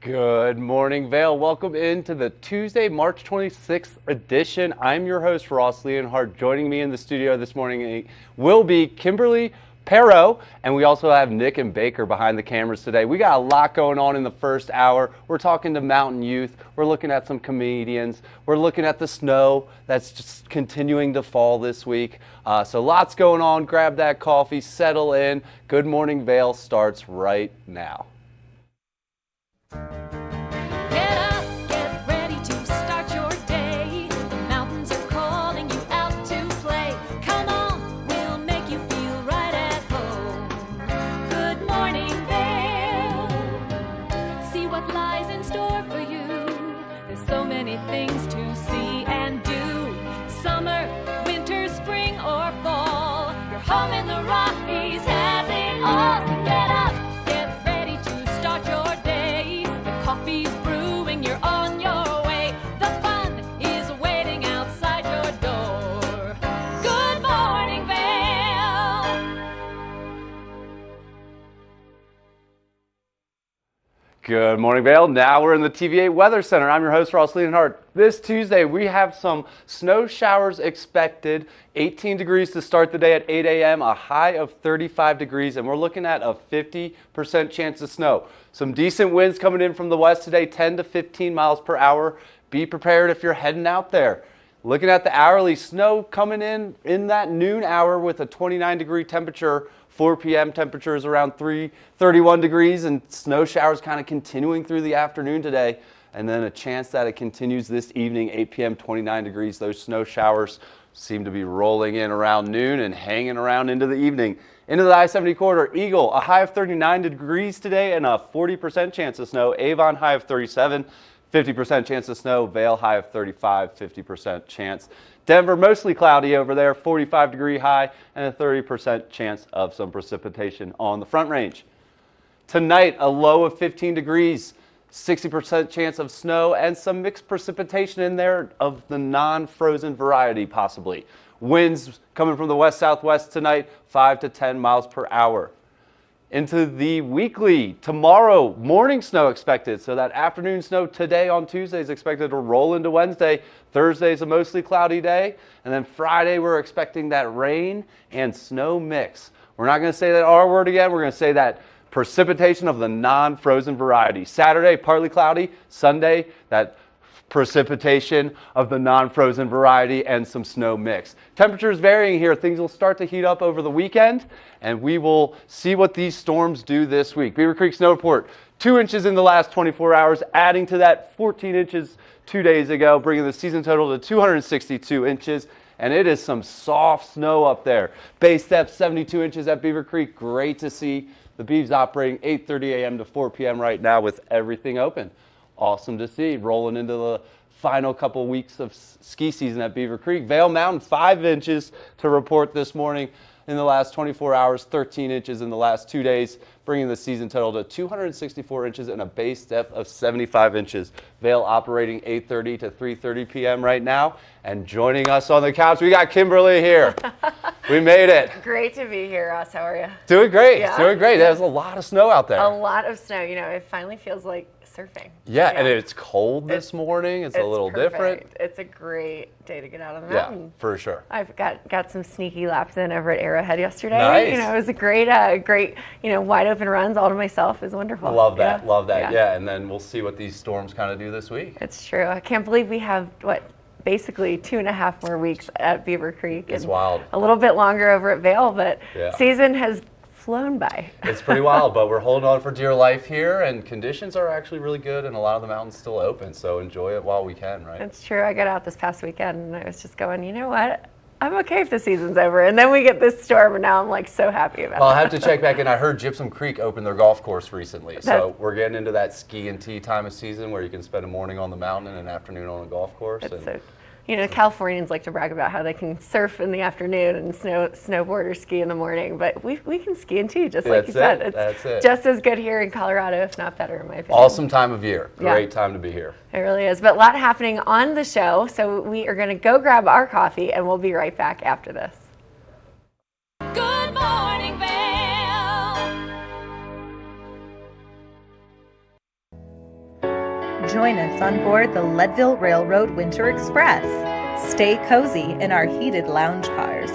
Good morning, Vail. Welcome into the Tuesday, March 26th edition. I'm your host, Ross Leonhardt. Joining me in the studio this morning will be Kimberly Perro, and we also have Nick and Baker behind the cameras today. We got a lot going on in the first hour. We're talking to mountain youth. We're looking at some comedians. We're looking at the snow that's just continuing to fall this week. So lots going on. Grab that coffee, settle in. Good Morning Vail starts right now. Get up, get ready to start your day. The mountains are calling you out to play. Come on, we'll make you feel right at home. Good morning, Vail. See what lies in store for you. There's so many things to see and do. Summer, winter, spring, or fall. Your home in the Rockies has it all. So get up, get ready to start your day. Coffee's brewing, you're on your way. The fun is waiting outside your door. Good morning, Vail. Good morning, Vail. Now we're in the TVA Weather Center. I'm your host, Ross Leonhardt. This Tuesday, we have some snow showers expected. 18 degrees to start the day at 8 a.m., a high of 35 degrees, and we're looking at a 50% chance of snow. Some decent winds coming in from the west today, 10 to 15 miles per hour. Be prepared if you're heading out there. Looking at the hourly, snow coming in that noon hour with a 29-degree temperature. 4 p.m. temperatures around 31 degrees, and snow showers kind of continuing through the afternoon today. And then a chance that it continues this evening, 8 p.m., 29 degrees. Those snow showers seem to be rolling in around noon and hanging around into the evening. Into the I-70 corridor, Eagle, a high of 39 degrees today and a 40% chance of snow. Avon, high of 37, 50% chance of snow. Vail, high of 35, 50% chance. Denver, mostly cloudy over there, 45-degree high and a 30% chance of some precipitation on the Front Range. Tonight, a low of 15 degrees. 60% chance of snow and some mixed precipitation in there of the non-frozen variety possibly. Winds coming from the west-southwest tonight, 5 to 10 miles per hour. Into the weekly, tomorrow, morning snow expected. So that afternoon snow today on Tuesday is expected to roll into Wednesday. Thursday is a mostly cloudy day. And then Friday, we're expecting that rain and snow mix. We're not going to say that R word again. We're going to say that precipitation of the non-frozen variety. Saturday, partly cloudy. Sunday, that precipitation of the non-frozen variety and some snow mix. Temperatures varying here. Things will start to heat up over the weekend, and we will see what these storms do this week. Beaver Creek snow report, 2 inches in the last 24 hours, adding to that 14 inches 2 days ago, bringing the season total to 262 inches. And it is some soft snow up there. Base depth 72 inches at Beaver Creek. Great to see. The Beavs operating 8:30 a.m. to 4 p.m. right now with everything open. Awesome to see. Rolling into the final couple weeks of ski season at Beaver Creek. Vail Mountain, 5 inches to report this morning in the last 24 hours, 13 inches in the last 2 days, bringing the season total to 264 inches and a base depth of 75 inches. Vail operating 8:30 to 3:30 p.m. right now. And joining us on the couch, we got Kimberly here. We made it. Great to be here, Ross. How are you? Doing great. Yeah. Doing great. There's a lot of snow out there. A lot of snow. You know, it finally feels like surfing. Yeah, and it's cold this morning. It's a little perfect. different. It's a great day to get out on the Yeah, mountain. for sure. I've got some sneaky laps in over at Arrowhead yesterday. Nice. You know, it was a great, wide open runs all to myself. It was wonderful. Love that. Yeah. Love that. Yeah, and then we'll see what these storms kind of do this week. It's true. I can't believe we have, basically 2.5 more weeks at Beaver Creek. It's and wild. A little bit longer over at Vail, but Yeah. season has flown by. It's pretty wild, but we're holding on for dear life here, and conditions are actually really good, and a lot of the mountains still open, so enjoy it while we can, right? It's true. I got out this past weekend, and I was just going, you know what? I'm okay if the season's over. And then we get this storm, and now I'm like so happy about it. Well, I'll have to check back in. I heard Gypsum Creek opened their golf course recently, so we're getting into that ski and tee time of season where you can spend a morning on the mountain and an afternoon on a golf course. You know, Californians like to brag about how they can surf in the afternoon and snowboard or ski in the morning, but we can ski and tee, just like you said. That's it. Just as good here in Colorado, if not better, in my opinion. Awesome time of year. Great time to be here. It really is. But a lot happening on the show, so we are going to go grab our coffee, and we'll be right back after this. Good morning, Vail. Join us on board the Leadville Railroad Winter Express. Stay cozy in our heated lounge cars.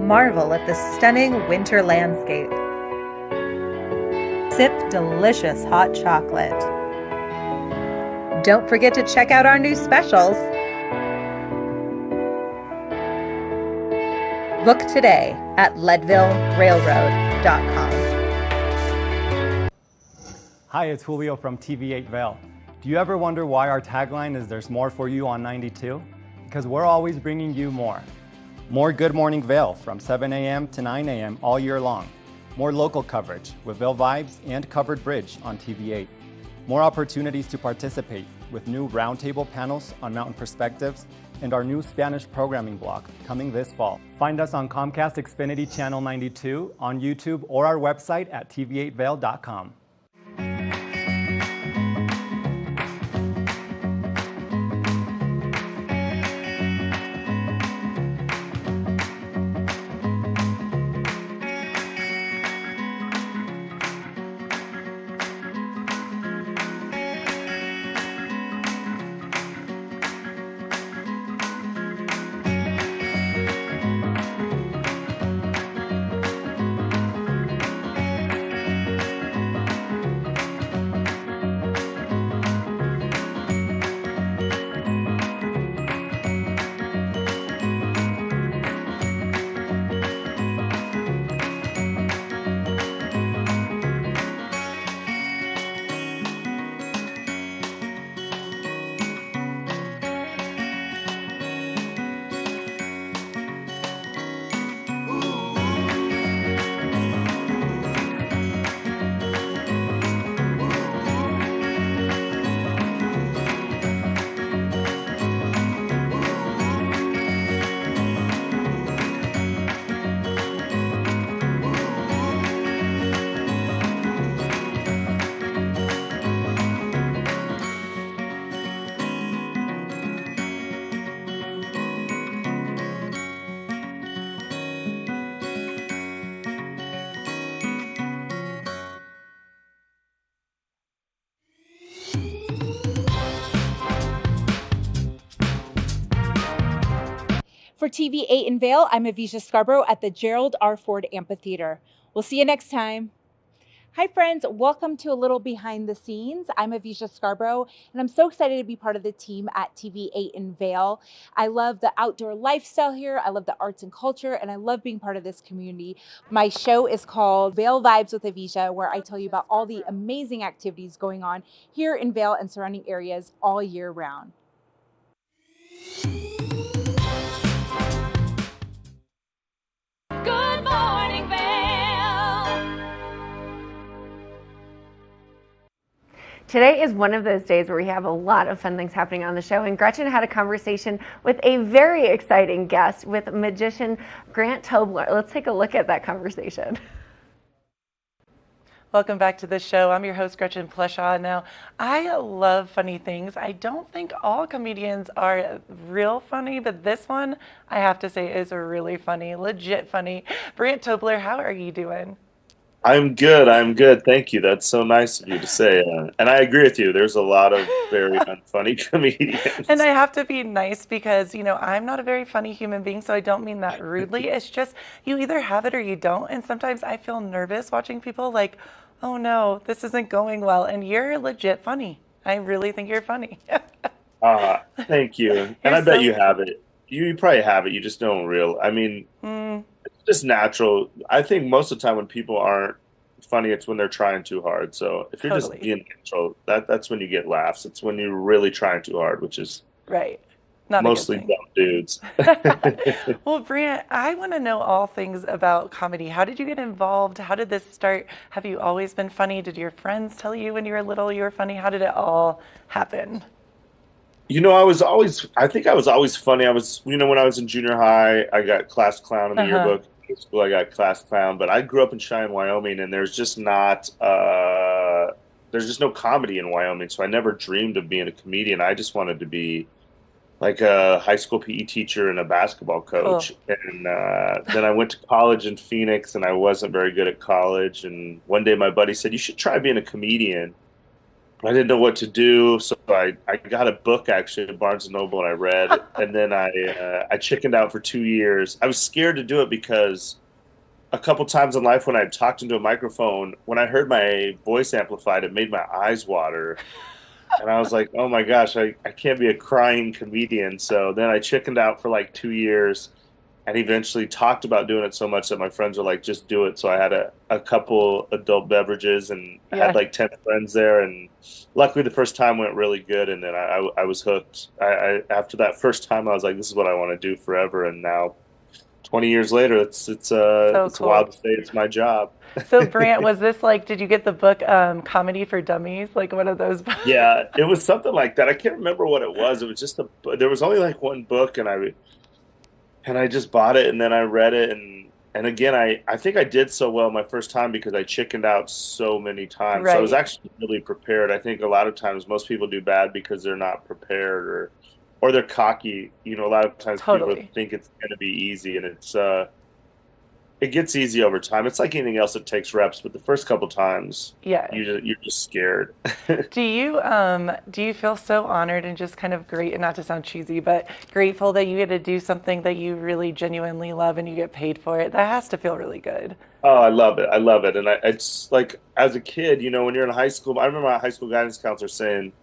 Marvel at the stunning winter landscape. Sip delicious hot chocolate. Don't forget to check out our new specials. Book today at leadvillerailroad.com. Hi, it's Julio from TV8 Vail. Do you ever wonder why our tagline is "There's more for you on 92"? Because we're always bringing you more. More Good Morning Vail from 7 a.m. to 9 a.m. all year long. More local coverage with Vail Vibes and Covered Bridge on TV8. More opportunities to participate with new roundtable panels on mountain perspectives and our new Spanish programming block coming this fall. Find us on Comcast Xfinity Channel 92, on YouTube, or our website at tv8vail.com. For TV8 in Vail, I'm Avisha Scarborough at the Gerald R. Ford Amphitheater. We'll see you next time. Hi friends, welcome to a little behind the scenes. I'm Avisha Scarborough, and I'm so excited to be part of the team at TV8 in Vail. I love the outdoor lifestyle here, I love the arts and culture, and I love being part of this community. My show is called Vail Vibes with Avisha, where I tell you about all the amazing activities going on here in Vail and surrounding areas all year round. Good morning, Vail. Today is one of those days where we have a lot of fun things happening on the show, and Gretchen had a conversation with a very exciting guest, with magician Grant Tobler. Let's take a look at that conversation. Welcome back to the show. I'm your host, Gretchen Pleshaw. Now, I love funny things. I don't think all comedians are real funny, but this one, I have to say, is really funny, legit funny. Grant Tobler, how are you doing? I'm good. I'm good. Thank you. That's so nice of you to say. And I agree with you. There's a lot of very unfunny comedians. And I have to be nice because, you know, I'm not a very funny human being, so I don't mean that rudely. It's just you either have it or you don't. And sometimes I feel nervous watching people like, oh no, this isn't going well. And you're legit funny. I really think you're funny. Thank you. And I bet you have it. You probably have it. You just don't I mean, it's just natural. I think most of the time when people aren't funny, it's when they're trying too hard. So if you're just being natural, that's when you get laughs. It's when you're really trying too hard, which is right. Not mostly dumb dudes. Well, Brant, I want to know all things about comedy. How did you get involved? How did this start? Have you always been funny? Did your friends tell you when you were little you were funny? How did it all happen? You know, I think I was always funny. When I was in junior high, I got class clown in the yearbook. In school, I got class clown. But I grew up in Cheyenne, Wyoming, and there's just no comedy in Wyoming. So I never dreamed of being a comedian. I just wanted to be like a high school PE teacher and a basketball coach. Cool. And then I went to college in Phoenix, and I wasn't very good at college. And one day my buddy said, "You should try being a comedian." I didn't know what to do, so I got a book actually at Barnes and Noble and I read, and then I chickened out for 2 years. I was scared to do it because a couple times in life when I talked into a microphone, when I heard my voice amplified, it made my eyes water. And I was like, oh my gosh, I can't be a crying comedian. So then I chickened out for like 2 years and eventually talked about doing it so much that my friends were like, just do it. So I had a couple adult beverages and I Yeah. had like 10 friends there. And luckily the first time went really good. And then I was hooked. After that first time, I was like, this is what I want to do forever. And now 20 years later, it's cool. wild to say it's my job. So Brant, was this like, did you get the book Comedy for Dummies? Like one of those books? Yeah, it was something like that. I can't remember what it was. It was just there was only like one book and I just bought it and then I read it and again I think I did so well my first time because I chickened out so many times. So I was Right. actually really prepared. I think a lot of times most people do bad because they're not prepared or they're cocky. You know, a lot of times Totally. people think it's going to be easy and it gets easy over time. It's like anything else that takes reps, but the first couple times Yeah. you're just scared. Do you feel so honored and just kind of great, and not to sound cheesy, but grateful that you get to do something that you really genuinely love and you get paid for it? That has to feel really good. Oh, I love it. I love it. And it's like as a kid, you know, when you're in high school, I remember my high school guidance counselor saying,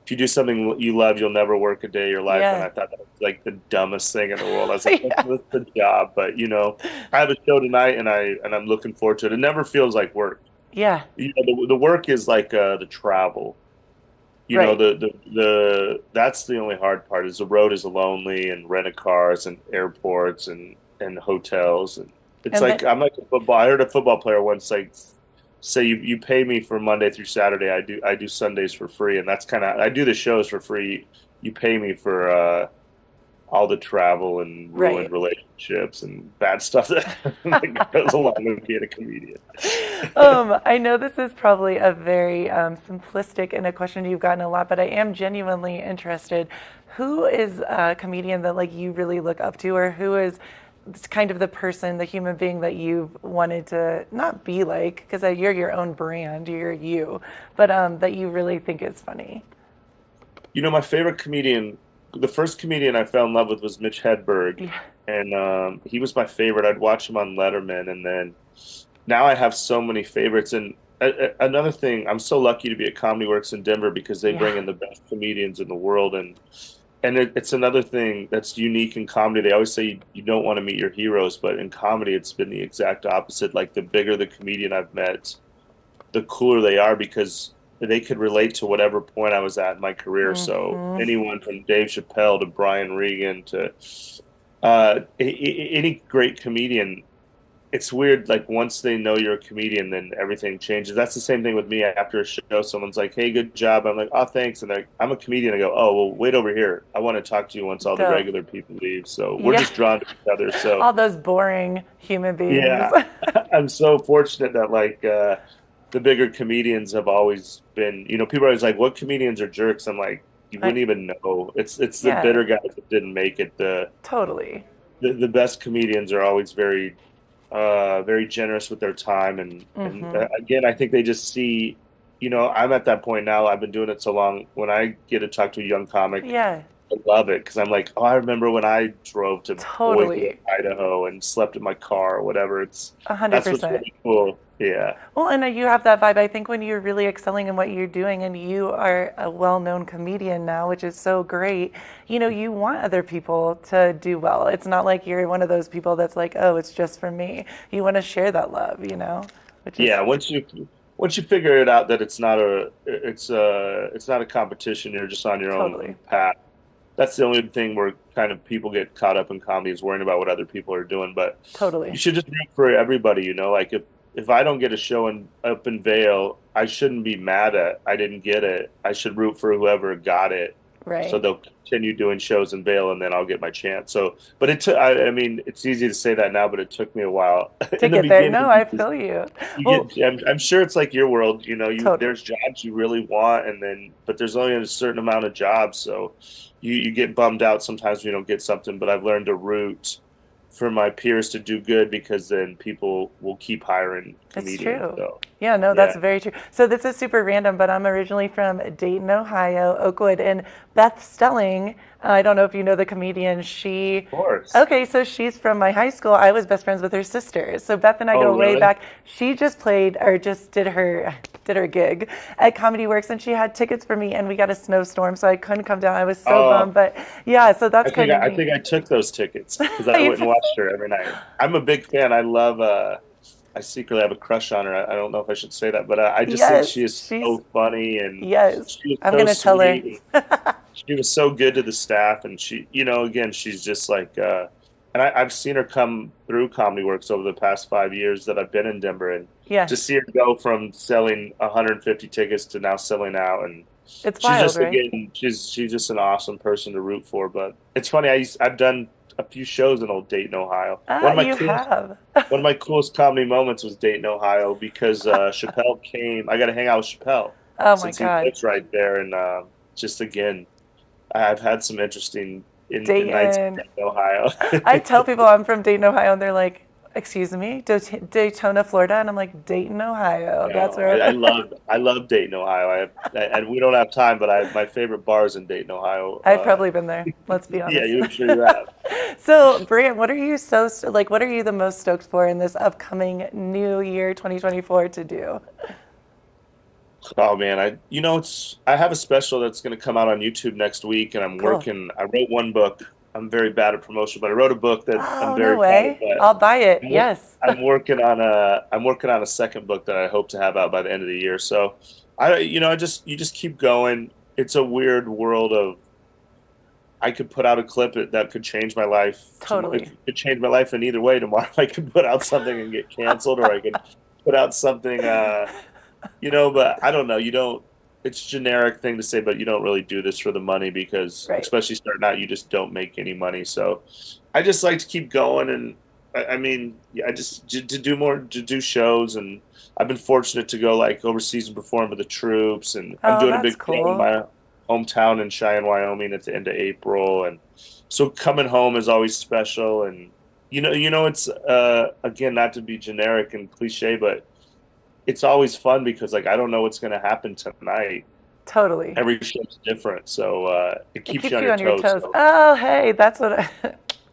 if you do something you love, you'll never work a day of your life. Yeah. And I thought that was like the dumbest thing in the world. I was like, Yeah. what's the job? But you know, I have a show tonight and I'm looking forward to it. It never feels like work. Yeah. You know, the work is like the travel. You know, Right. the that's the only hard part is the road is lonely and renting cars and airports and hotels and it's And like then, I'm like a football. I heard a football player once like say you pay me for Monday through Saturday. I do Sundays for free, and that's kind of I do the shows for free. You pay me for all the travel and ruined right. relationships and bad stuff that, that goes along with being a comedian. I know this is probably a very simplistic and a question you've gotten a lot, but I am genuinely interested. Who is a comedian that like you really look up to, or who is kind of the person, the human being that you've wanted to not be like, because you're your own brand, you're you, but that you really think is funny? You know, my favorite comedian, the first comedian I fell in love with was Mitch Hedberg, Yeah. and he was my favorite. I'd watch him on Letterman, and then now I have so many favorites. And another thing, I'm so lucky to be at Comedy Works in Denver because they bring Yeah. in the best comedians in the world, and it's another thing that's unique in comedy. They always say you don't want to meet your heroes, but in comedy, it's been the exact opposite. Like the bigger the comedian I've met, the cooler they are because they could relate to whatever point I was at in my career. So anyone from Dave Chappelle to Brian Regan to any great comedian, it's weird. Like once they know you're a comedian, then everything changes. That's the same thing with me after a show. Someone's like, "Hey, good job." I'm like, "Oh, thanks." And I'm a comedian. I go, "Oh, well, wait over here. I want to talk to you once all the Dope. regular people leave." So we're Yeah. just drawn to each other. So All those boring human beings. yeah, I'm so fortunate that like the bigger comedians have always been. You know, people are always like, "What comedians are jerks?" I'm like, you wouldn't even know. It's the Yeah. bitter guys that didn't make it. Totally. The best comedians are always very generous with their time and again I think they just see, you know, I'm at that point now. I've been doing it so long. When I get to talk to a young comic, Yeah. I love it because I'm like, oh, I remember when I drove to Totally. Boise, Idaho and slept in my car or whatever. That's what's 100%. really cool. Yeah. Well, and you have that vibe. I think when you're really excelling in what you're doing and you are a well-known comedian now, which is so great, you know, you want other people to do well. It's not like you're one of those people that's like, oh, it's just for me. You want to share that love, you know? Which is, Yeah, once you figure it out that it's not a competition, you're just on your Totally. own path. That's the only thing where kind of people get caught up in comedy is worrying about what other people are doing. But Totally. you should just root for everybody, you know. Like if I don't get a show up in Vail, I shouldn't be mad at I didn't get it. I should root for whoever got it. Right. So they'll continue doing shows in Vail, and then I'll get my chance. So, but I mean, it's easy to say that now, but it took me a while to in the get there. beginning. No, I feel you. Well, I'm sure it's like your world. You know, Totally. there's jobs you really want, but there's only a certain amount of jobs, so you get bummed out sometimes when you don't get something. But I've learned to root for my peers to do good, because then people will keep hiring It's comedians. true. So, Yeah, no, yeah. that's very true. So this is super random, but I'm originally from Dayton, Ohio, Oakwood, and Beth Stelling. I don't know if you know the comedian. She, Of course. okay, so she's from my high school. I was best friends with her sister. So Beth and I Oh, go way really? back. She just played or just did her gig at Comedy Works, and she had tickets for me, and we got a snowstorm, so I couldn't come down. I was so Oh. bummed, but yeah, so that's I think kind of I think I took those tickets because I You went and watched her every night. I'm a big fan. I love. I secretly have a crush on her. I don't know if I should say that, but I just think Yes, she is she's- so funny, and Yes, she was I'm so gonna tell her. sweet. She was so good to the staff, and she, again, she's just like. And I've seen her come through Comedy Works over the past 5 years that I've been in Denver, and Yes. to see her go from selling 150 tickets to now selling out, and It's she's wild, just right? again, she's just an awesome person to root for. But it's funny, I've done a few shows in old Dayton, Ohio. You have. One of my coolest comedy moments was Dayton, Ohio, because Chappelle came. I got to hang out with Chappelle Oh my since God. he lives right there, and just again, I've had some interesting nights in Dayton. Dayton, Ohio. I tell people I'm from Dayton, Ohio, and they're like, "Excuse me, Daytona, Florida," and I'm like, "Dayton, Ohio." That's where I love Dayton, Ohio. And we don't have time, but my favorite bars in Dayton, Ohio. I've probably been there. Let's be honest. Yeah, I'm sure you have. So, Brant, what are you what are you the most stoked for in this upcoming new year, 2024, to do? Oh man, I have a special that's going to come out on YouTube next week, and I'm Cool. working. I wrote one book. I'm very bad at promotion, but I wrote a book that Oh, I'm very no way. proud of. I'll buy it. I'm wor- Yes. I'm working on a second book that I hope to have out by the end of the year. So you just keep going. It's a weird world of, I could put out a clip that could change my life. Totally. It could change my life in either way. Tomorrow I could put out something and get canceled, or I could put out something, but I don't know. It's a generic thing to say, but you don't really do this for the money, because Right. especially starting out, you just don't make any money. So I just like to keep going. And I just to do shows, and I've been fortunate to go like overseas and perform with the troops, and I'm Oh, doing a that's big show cool. in my hometown in Cheyenne, Wyoming at the end of April. And so coming home is always special. And it's again, not to be generic and cliche, but it's always fun because I don't know what's going to happen tonight. Totally. Every show's different, so it keeps you on your toes. So. Oh, hey, that's what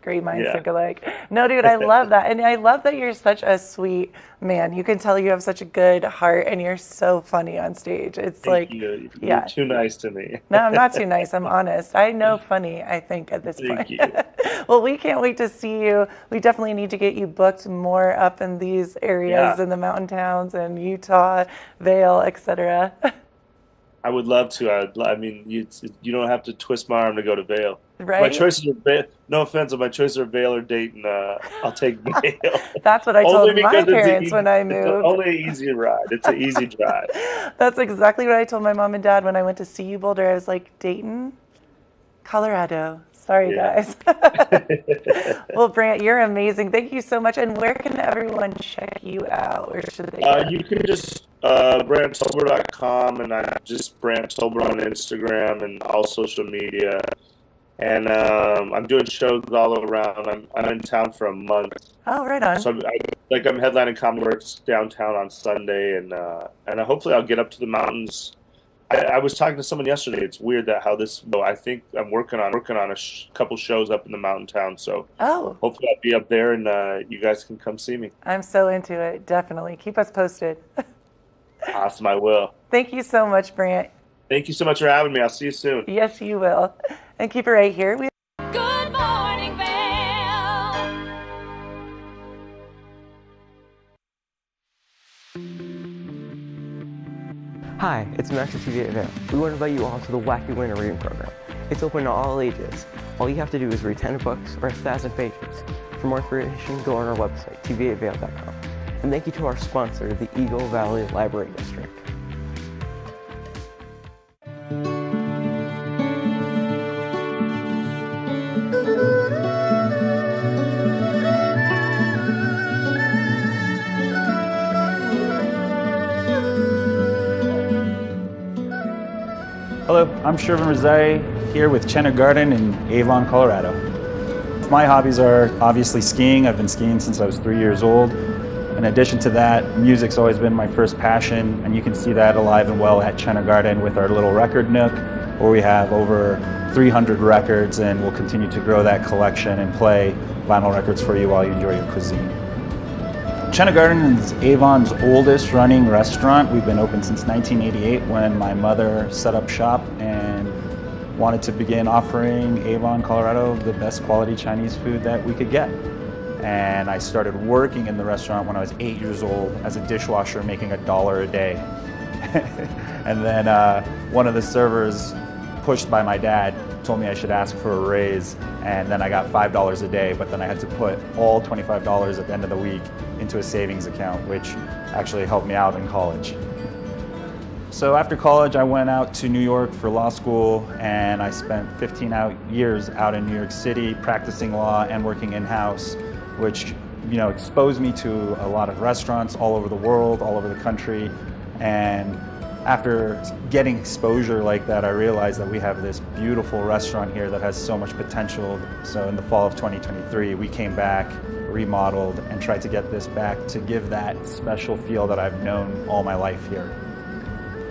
great minds Yeah. think alike. No, dude, I love that. And I love that you're such a sweet man. You can tell you have such a good heart, and you're so funny on stage. It's Thank like, you. yeah. You're too nice to me. No, I'm not too nice. I'm honest. I know funny, I think, at this Thank point. you. Well, we can't wait to see you. We definitely need to get you booked more up in these areas, Yeah. in the mountain towns and Utah, Vail, etc. I would love to. You don't have to twist my arm to go to Vail. Right? My choices are Vail. No offense, if my choices are Vail or Dayton, I'll take Vail. That's what I told Only my because it's parents when I moved. Only an easy ride. It's an easy drive. That's exactly what I told my mom and dad when I went to see you, Boulder. I was like, Dayton, Colorado. Sorry, Yeah. guys. Well, Brant, you're amazing. Thank you so much. And where can everyone check you out? Where should they go? You can just BrantTolber.com, and I'm just Brant Tolber on Instagram and all social media. And I'm doing shows all around. I'm in town for a month, Oh, right on. so I'm headlining Comedy Works downtown on Sunday, and hopefully I'll get up to the mountains. I was talking to someone yesterday. It's weird that how this. I think I'm working on a couple shows up in the mountain town. So Oh, hopefully I'll be up there, and you guys can come see me. I'm so into it. Definitely. Keep us posted. Awesome, I will. Thank you so much, Brant. Thank you so much for having me. I'll see you soon. Yes, you will. And keep it right here. Good morning, Vail. Hi, it's Max at TVA Vail. We want to invite you all to the Wacky Winter Reading Program. It's open to all ages. All you have to do is read 10 books or 1,000 pages. For more information, go on our website, tvavail.com. And thank you to our sponsor, the Eagle Valley Library District. Hello, I'm Shervin Razai here with Chenna Garden in Avon, Colorado. My hobbies are obviously skiing. I've been skiing since I was 3 years old. In addition to that, music's always been my first passion, and you can see that alive and well at Chena Garden with our little record nook, where we have over 300 records, and we'll continue to grow that collection and play vinyl records for you while you enjoy your cuisine. Chena Garden is Avon's oldest running restaurant. We've been open since 1988 when my mother set up shop and wanted to begin offering Avon, Colorado, the best quality Chinese food that we could get. And I started working in the restaurant when I was 8 years old as a dishwasher, making $1 a day. And then one of the servers, pushed by my dad, told me I should ask for a raise, and then I got $5 a day, but then I had to put all $25 at the end of the week into a savings account, which actually helped me out in college. So after college, I went out to New York for law school, and I spent 15 years out in New York City practicing law and working in-house, which exposed me to a lot of restaurants all over the world, all over the country. And after getting exposure like that, I realized that we have this beautiful restaurant here that has so much potential. So in the fall of 2023, we came back, remodeled, and tried to get this back to give that special feel that I've known all my life here.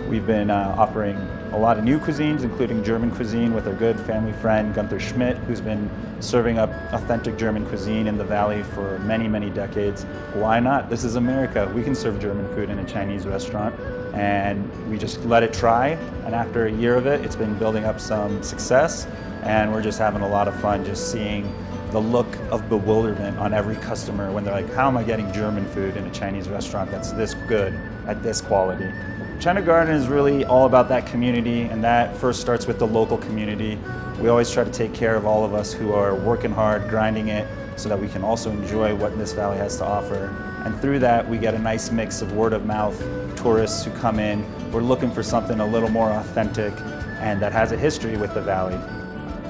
We've been offering a lot of new cuisines, including German cuisine with our good family friend Gunther Schmidt, who's been serving up authentic German cuisine in the Valley for many, many decades. Why not? This is America. We can serve German food in a Chinese restaurant, and we just let it try. And after a year of it, it's been building up some success, and we're just having a lot of fun just seeing the look of bewilderment on every customer when they're like, how am I getting German food in a Chinese restaurant that's this good at this quality? Chena Garden is really all about that community, and that first starts with the local community. We always try to take care of all of us who are working hard, grinding it, so that we can also enjoy what this valley has to offer. And through that, we get a nice mix of word of mouth, tourists who come in. We're looking for something a little more authentic and that has a history with the valley.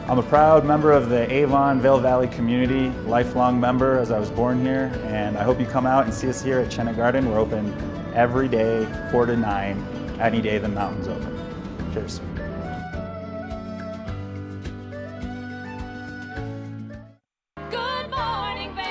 I'm a proud member of the Avon Vail Valley community, lifelong member as I was born here, and I hope you come out and see us here at Chena Garden. We're open every day, 4 to 9, any day the mountain's open. Cheers. Good morning, Vail.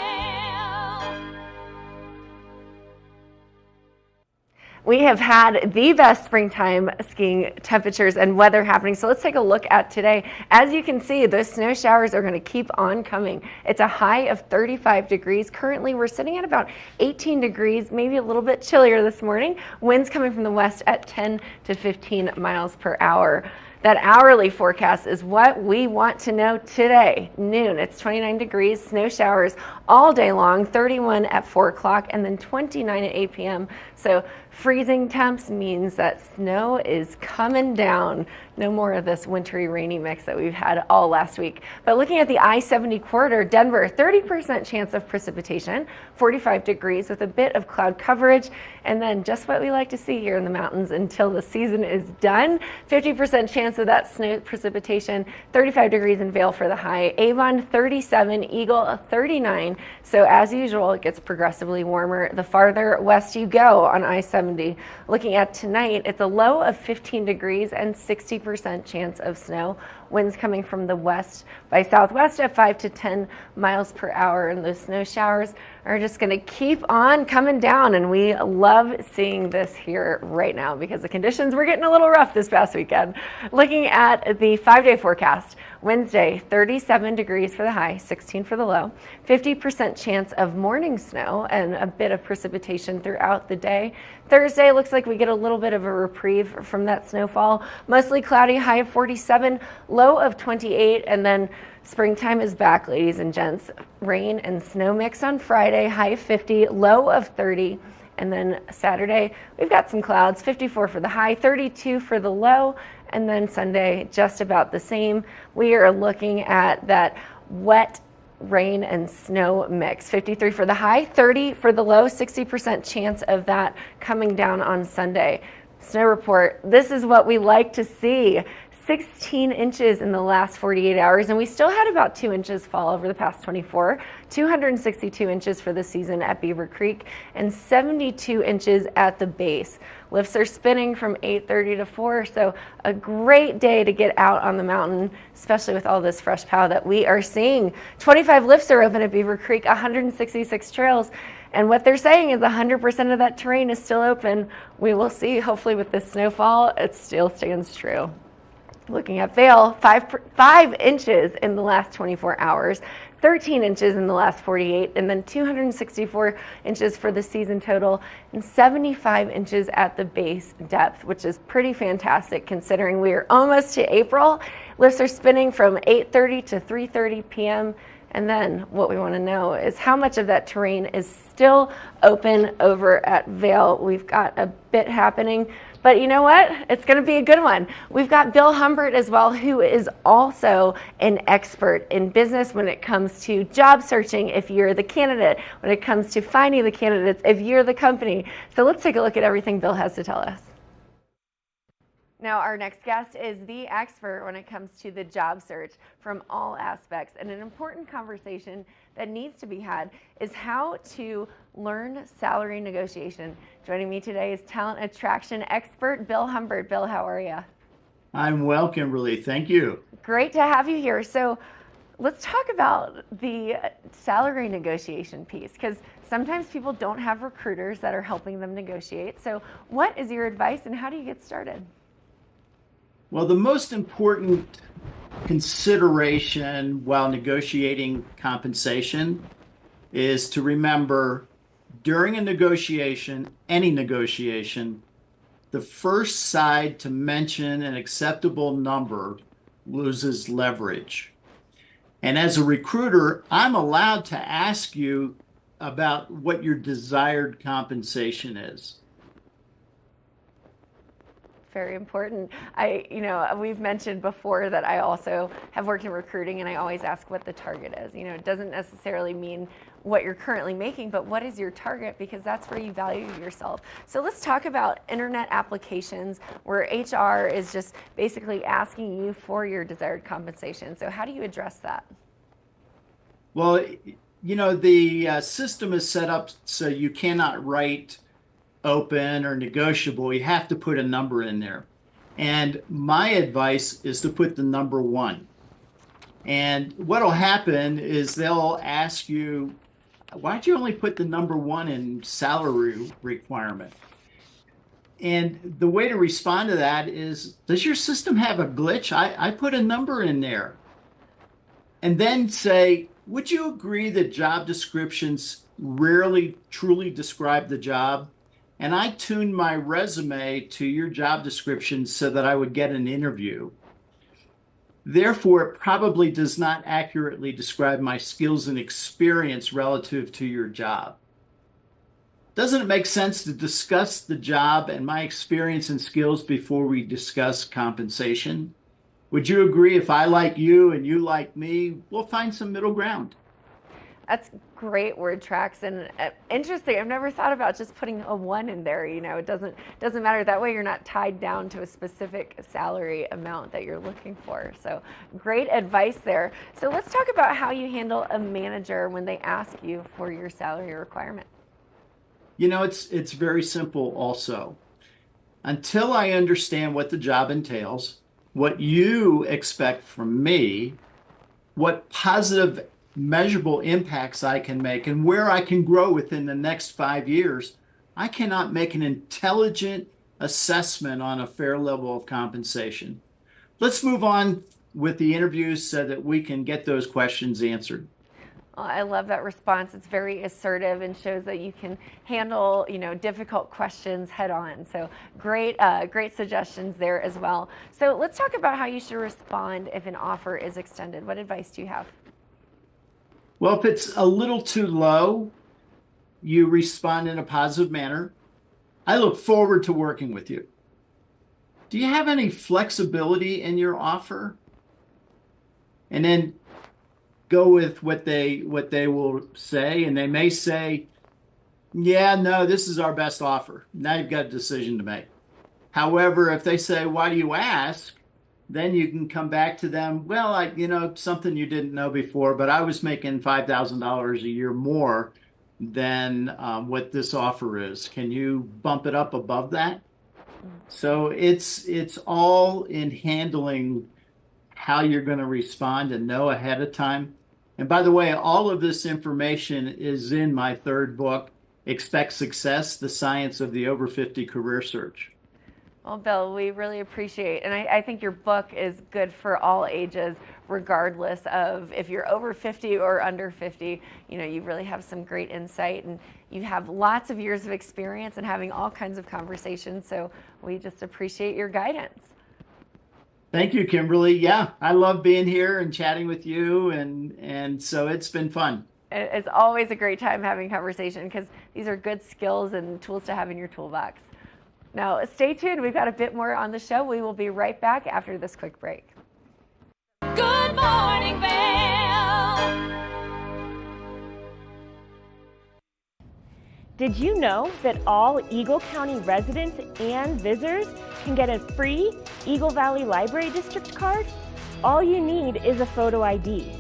We have had the best springtime skiing temperatures and weather happening. So let's take a look at today. As you can see, those snow showers are going to keep on coming. It's a high of 35 degrees. Currently, we're sitting at about 18 degrees, maybe a little bit chillier this morning. Winds coming from the west at 10 to 15 miles per hour. That hourly forecast is what we want to know today. Noon, it's 29 degrees, snow showers all day long, 31 at 4 o'clock, and then 29 at 8 p.m. So freezing temps means that snow is coming down. No more of this wintry rainy mix that we've had all last week. But looking at the I-70 corridor, Denver, 30% chance of precipitation, 45 degrees with a bit of cloud coverage, and then just what we like to see here in the mountains until the season is done. 50% chance of that snow precipitation, 35 degrees in Vail for the high. Avon 37, Eagle 39. So as usual, it gets progressively warmer the farther west you go on I-70. Looking at tonight, it's a low of 15 degrees and 60% chance of snow. Winds coming from the west by southwest at 5 to 10 miles per hour, and those snow showers are just going to keep on coming down, and we love seeing this here right now because the conditions were getting a little rough this past weekend. Looking at the 5-day forecast, Wednesday 37 degrees for the high, 16 for the low, 50% chance of morning snow and a bit of precipitation throughout the day. Thursday looks like we get a little bit of a reprieve from that snowfall, mostly cloudy, high of 47, low of 28, and then springtime is back, ladies and gents. Rain and snow mix on Friday, high of 50, low of 30. And then Saturday, we've got some clouds, 54 for the high, 32 for the low. And then Sunday, just about the same. We are looking at that wet rain and snow mix, 53 for the high, 30 for the low, 60% chance of that coming down on Sunday. Snow report, this is what we like to see. 16 inches in the last 48 hours, and we still had about 2 inches fall over the past 24. 262 inches for the season at Beaver Creek and 72 inches at the base. Lifts are spinning from 8:30 to 4, so a great day to get out on the mountain, especially with all this fresh pow that we are seeing. 25 lifts are open at Beaver Creek, 166 trails. And what they're saying is 100% of that terrain is still open. We will see, hopefully with this snowfall, it still stands true. Looking at Vail, 5 inches in the last 24 hours, 13 inches in the last 48, and then 264 inches for the season total, and 75 inches at the base depth, which is pretty fantastic considering we are almost to April. Lifts are spinning from 8:30 to 3:30 p.m. And then what we want to know is how much of that terrain is still open over at Vail. We've got a bit happening, but you know what? It's going to be a good one. We've got Bill Humbert as well, who is also an expert in business when it comes to job searching if you're the candidate, when it comes to finding the candidates if you're the company. So let's take a look at everything Bill has to tell us. Now, our next guest is the expert when it comes to the job search from all aspects. And an important conversation that needs to be had is how to learn salary negotiation. Joining me today is talent attraction expert Bill Humbert. Bill, how are you? I'm well, Kimberly. Thank you. Great to have you here. So let's talk about the salary negotiation piece, because sometimes people don't have recruiters that are helping them negotiate. So what is your advice and how do you get started? Well, the most important consideration while negotiating compensation is to remember during a negotiation, any negotiation, the first side to mention an acceptable number loses leverage. And as a recruiter, I'm allowed to ask you about what your desired compensation is. Very important. We've mentioned before that I also have worked in recruiting, and I always ask what the target is. It doesn't necessarily mean what you're currently making, but what is your target, because that's where you value yourself. So let's talk about internet applications where HR is just basically asking you for your desired compensation. So how do you address that? Well, the system is set up so you cannot write open or negotiable. You have to put a number in there. And my advice is to put the number 1. And what'll happen is they'll ask you, why'd you only put the number 1 in salary requirement? And the way to respond to that is, does your system have a glitch? I put a number in there. And then say, would you agree that job descriptions rarely truly describe the job? And I tuned my resume to your job description so that I would get an interview. Therefore, it probably does not accurately describe my skills and experience relative to your job. Doesn't it make sense to discuss the job and my experience and skills before we discuss compensation? Would you agree if I like you and you like me, we'll find some middle ground? That's great word tracks, and interesting. I've never thought about just putting a 1 in there. It doesn't matter. That way you're not tied down to a specific salary amount that you're looking for. So great advice there. So let's talk about how you handle a manager when they ask you for your salary requirement. It's very simple also. Until I understand what the job entails, what you expect from me, what positive measurable impacts I can make, and where I can grow within the next 5 years, I cannot make an intelligent assessment on a fair level of compensation. Let's move on with the interviews so that we can get those questions answered. Well, I love that response. It's very assertive and shows that you can handle, difficult questions head on. So great suggestions there as well. So let's talk about how you should respond if an offer is extended. What advice do you have? Well, if it's a little too low, you respond in a positive manner. I look forward to working with you. Do you have any flexibility in your offer? And then go with what they will say, and they may say, yeah, no, this is our best offer. Now you've got a decision to make. However, if they say, why do you ask? then you can come back to them. Well, something you didn't know before, but I was making $5,000 a year more than what this offer is. Can you bump it up above that? So it's all in handling how you're going to respond and know ahead of time. And by the way, all of this information is in my third book, Expect Success, The Science of the Over 50 Career Search. Well, Bill, we really appreciate, and I think your book is good for all ages, regardless of if you're over 50 or under 50. You really have some great insight, and you have lots of years of experience and having all kinds of conversations. So we just appreciate your guidance. Thank you, Kimberly. Yeah, I love being here and chatting with you, and so it's been fun. It's always a great time having conversation because these are good skills and tools to have in your toolbox. Now, stay tuned. We've got a bit more on the show. We will be right back after this quick break. Good morning, Vail. Did you know that all Eagle County residents and visitors can get a free Eagle Valley Library District card? All you need is a photo ID.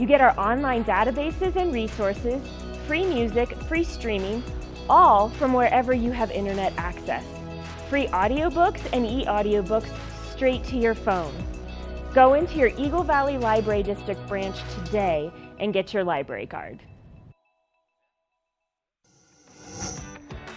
You get our online databases and resources, free music, free streaming, all from wherever you have internet access. Free audiobooks and e-audiobooks straight to your phone. Go into your Eagle Valley Library District branch today and get your library card.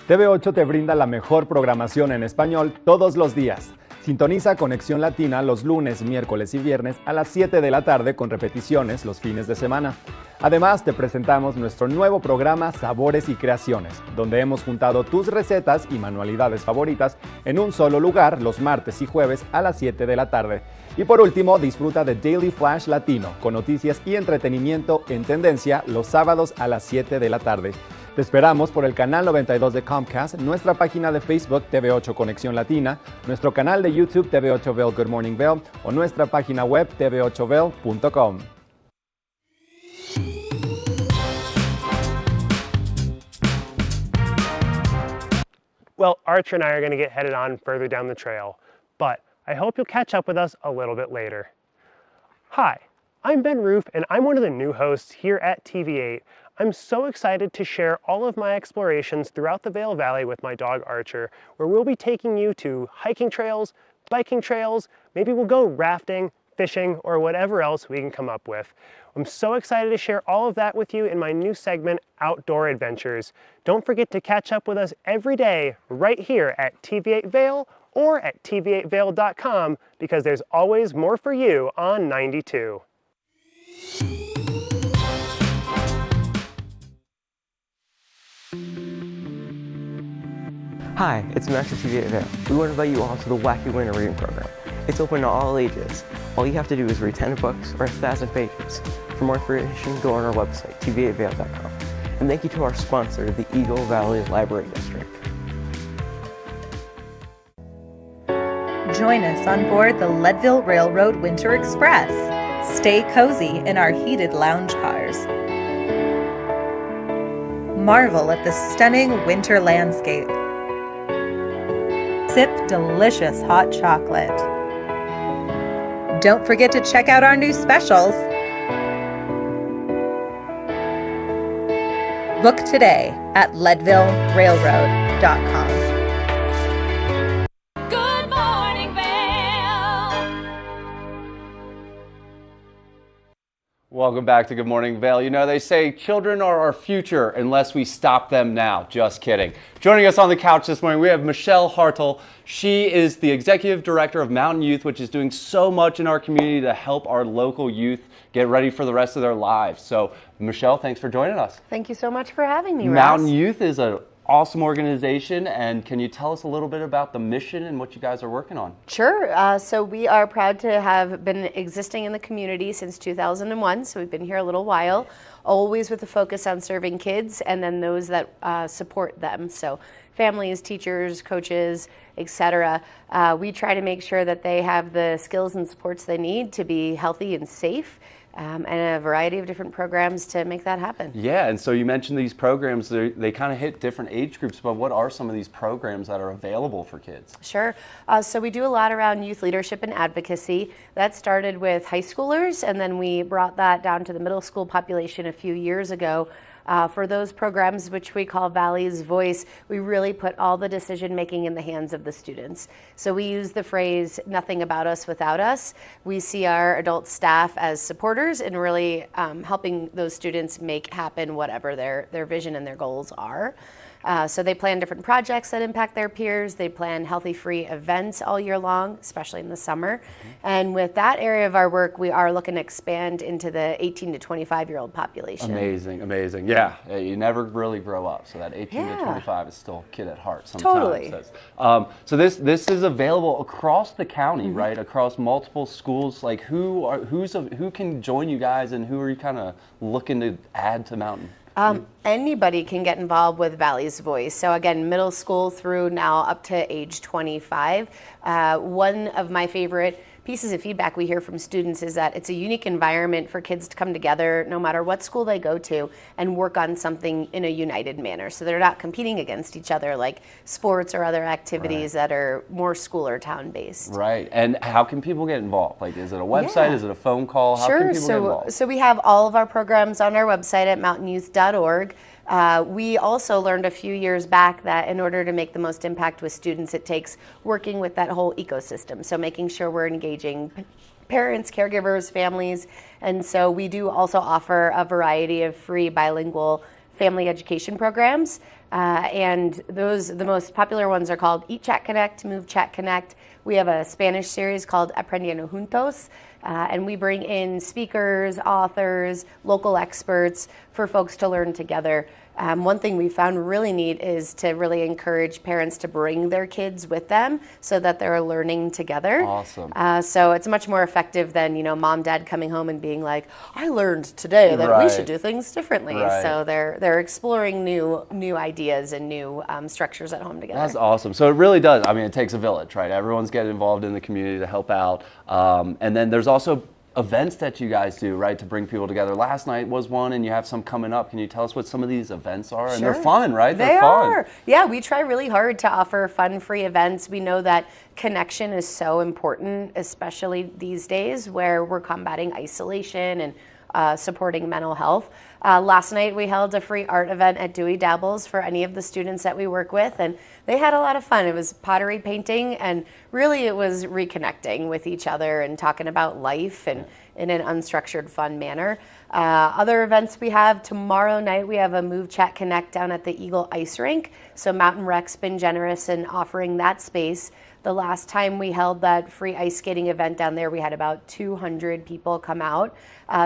TV8 te brinda la mejor programación en español todos los días. Sintoniza Conexión Latina los lunes, miércoles y viernes a las 7 de la tarde con repeticiones los fines de semana. Además, te presentamos nuestro nuevo programa Sabores y Creaciones, donde hemos juntado tus recetas y manualidades favoritas en un solo lugar los martes y jueves a las 7 de la tarde. Y por último, disfruta de Daily Flash Latino, con noticias y entretenimiento en tendencia los sábados a las 7 de la tarde. Te esperamos por el canal 92 de Comcast, nuestra página de Facebook TV8 Conexión Latina, nuestro canal de YouTube TV8 Vail Good Morning Vail o nuestra página web tv8vail.com. Well, Archer and I are going to get headed on further down the trail, but I hope you'll catch up with us a little bit later. Hi, I'm Ben Roof, and I'm one of the new hosts here at TV8. I'm so excited to share all of my explorations throughout the Vail Valley with my dog Archer, where we'll be taking you to hiking trails, biking trails, maybe we'll go rafting, fishing, or whatever else we can come up with. I'm so excited to share all of that with you in my new segment, Outdoor Adventures. Don't forget to catch up with us every day right here at TV8 Vail or at tv8vail.com because there's always more for you on 92. Hi, it's Max at TV8 Vail. We want to invite you all to the Wacky Winter Reading Program. It's open to all ages. All you have to do is read 10 books or 1,000 pages. For more information, go on our website, tv8vail.com. And thank you to our sponsor, the Eagle Valley Library District. Join us on board the Leadville Railroad Winter Express. Stay cozy in our heated lounge cars. Marvel at the stunning winter landscape. Sip delicious hot chocolate. Don't forget to check out our new specials. Book today at leadvillerailroad.com. Good morning, Vail. Welcome back to Good Morning Vail. You know, they say children are our future unless we stop them now. Just kidding. Joining us on the couch this morning, we have Michelle Hartle. She is the Executive Director of Mountain Youth, which is doing so much in our community to help our local youth get ready for the rest of their lives. So, Michelle, thanks for joining us. Thank you so much for having me, Ross. Mountain Youth is an awesome organization, and can you tell us a little bit about the mission and what you guys are working on? Sure. So we are proud to have been existing in the community since 2001. So we've been here a little while, always with a focus on serving kids and then those that support them. So families, teachers, coaches, etc. We try to make sure that they have the skills and supports they need to be healthy and safe and a variety of different programs to make that happen. Yeah, and so you mentioned these programs, they kind of hit different age groups, but what are some of these programs that are available for kids? Sure. So we do a lot around youth leadership and advocacy. That started with high schoolers, and then we brought that down to the middle school population a few years ago. For those programs, which we call Valley's Voice, we really put all the decision making in the hands of the students. So we use the phrase, nothing about us without us. We see our adult staff as supporters and really helping those students make happen whatever their vision and their goals are. So they plan different projects that impact their peers. They plan healthy free events all year long, especially in the summer. And with that area of our work, we are looking to expand into the 18 to 25-year-old population. Amazing, amazing. Yeah, you never really grow up. So that 18 to 25 is still kid at heart sometimes. Totally. So this is available across the county, right? Across multiple schools. Like who can join you guys, and who are you kind of looking to add to Mountain? Anybody can get involved with Valley's Voice. So again, middle school through now up to age 25. One of my favorite pieces of feedback we hear from students is that it's a unique environment for kids to come together no matter what school they go to and work on something in a united manner. So they're not competing against each other like sports or other activities that are more school or town based. Right. And how can people get involved? Like, is it a website? Is it a phone call? How can people get involved? So we have all of our programs on our website at mountainyouth.org. We also learned a few years back that in order to make the most impact with students, it takes working with that whole ecosystem. So making sure we're engaging parents, caregivers, families. And so we do also offer a variety of free bilingual family education programs. And the most popular ones are called Eat Chat Connect, Move Chat Connect. We have a Spanish series called Aprendiendo Juntos. And we bring in speakers, authors, local experts for folks to learn together. One thing we found really neat is to really encourage parents to bring their kids with them so that they're learning together. Awesome. So it's much more effective than, mom, dad coming home and being like, I learned today that we should do things differently. Right. So they're exploring new ideas and new structures at home together. That's awesome. So it really does. I mean, it takes a village, right? Everyone's getting involved in the community to help out. And then there's also events that you guys do, right, to bring people together. Last night was one, and you have some coming up. Can you tell us what some of these events are? And they're fun, right? They're fun. Yeah, we try really hard to offer fun, free events. We know that connection is so important, especially these days where we're combating isolation and supporting mental health. Last night we held a free art event at Dewey Dabbles for any of the students that we work with, and they had a lot of fun. It was pottery painting, and really it was reconnecting with each other and talking about life and in an unstructured, fun manner. Other events we have, tomorrow night we have a Move Chat Connect down at the Eagle Ice Rink. So Mountain Rec's been generous in offering that space. The last time we held that free ice skating event down there, we had about 200 people come out.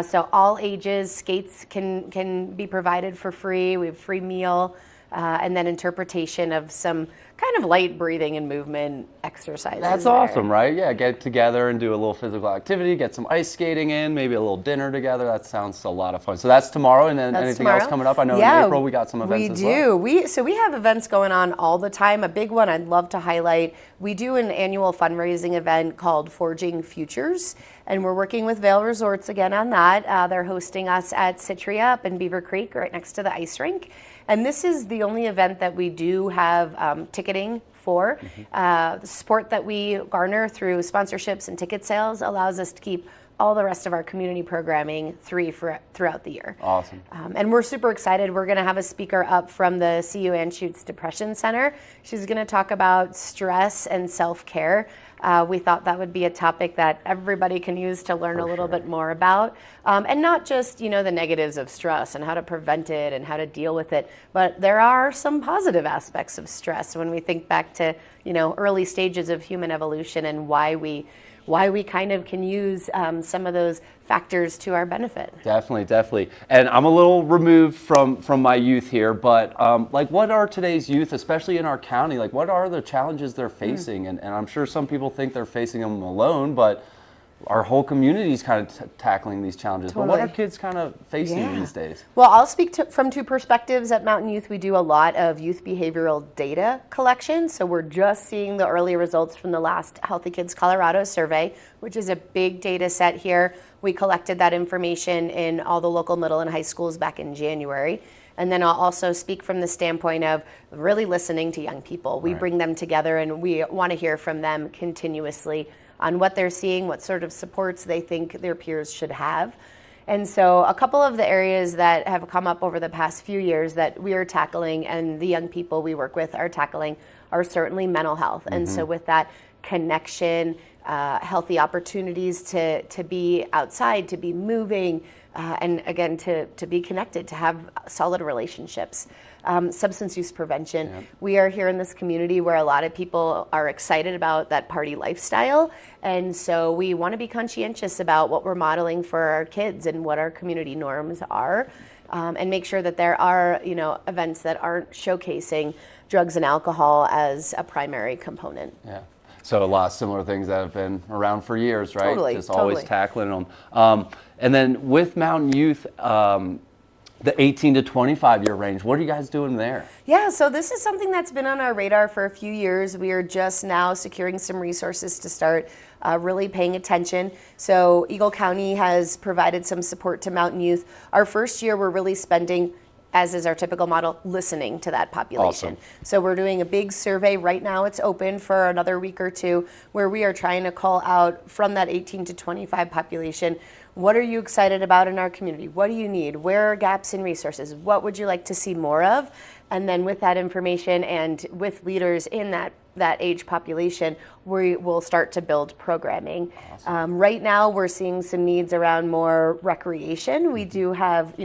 So all ages, skates can be provided for free. We have free meal, and then interpretation of some kind of light breathing and movement exercises. That's awesome, right? Yeah, get together and do a little physical activity, get some ice skating in, maybe a little dinner together. That sounds a lot of fun. So that's tomorrow, and then anything else coming up? I know in April we got some events as well. We do. We have events going on all the time. A big one I'd love to highlight, we do an annual fundraising event called Forging Futures, and we're working with Vail Resorts again on that. They're hosting us at Citria up in Beaver Creek, right next to the ice rink. And this is the only event that we do have ticketing for. The support that we garner through sponsorships and ticket sales allows us to keep all the rest of our community programming throughout the year. Awesome. And we're super excited. We're going to have a speaker up from the CU Anschutz Depression Center. She's going to talk about stress and self-care. We thought that would be a topic that everybody can use to learn a little bit more about. And not just, the negatives of stress and how to prevent it and how to deal with it, but there are some positive aspects of stress when we think back to, early stages of human evolution and why we kind of can use some of those factors to our benefit. Definitely. And I'm a little removed from my youth here, but what are today's youth, especially in our county, what are the challenges they're facing? And I'm sure some people think they're facing them alone, but our whole community is kind of tackling these challenges. Totally. But what are kids kind of facing these days? Well, I'll speak from two perspectives. At Mountain Youth, we do a lot of youth behavioral data collection. So we're just seeing the early results from the last Healthy Kids Colorado survey, which is a big data set here. We collected that information in all the local middle and high schools back in January. And then I'll also speak from the standpoint of really listening to young people. We bring them together and we want to hear from them continuously on what they're seeing, what sort of supports they think their peers should have. And so a couple of the areas that have come up over the past few years that we are tackling and the young people we work with are tackling are certainly mental health. And so with that connection, healthy opportunities to be outside, to be moving, and again, to be connected, to have solid relationships. Substance use prevention. We are here in this community where a lot of people are excited about that party lifestyle. And so we want to be conscientious about what we're modeling for our kids and what our community norms are, and make sure that there are, events that aren't showcasing drugs and alcohol as a primary component. Yeah. So a lot of similar things that have been around for years, right? Totally, Just always tackling them. And then with Mountain Youth, the 18 to 25 year range, what are you guys doing there? Yeah, so this is something that's been on our radar for a few years. We are just now securing some resources to start really paying attention. So Eagle County has provided some support to Mountain Youth. Our first year, we're really spending, as is our typical model, listening to that population. Awesome. So we're doing a big survey right now. It's open for another week or two where we are trying to call out from that 18 to 25 population, what are you excited about in our community? What do you need? Where are gaps in resources? What would you like to see more of? And then with that information and with leaders in that age population, we will start to build programming. Awesome. Right now, we're seeing some needs around more recreation. We do have,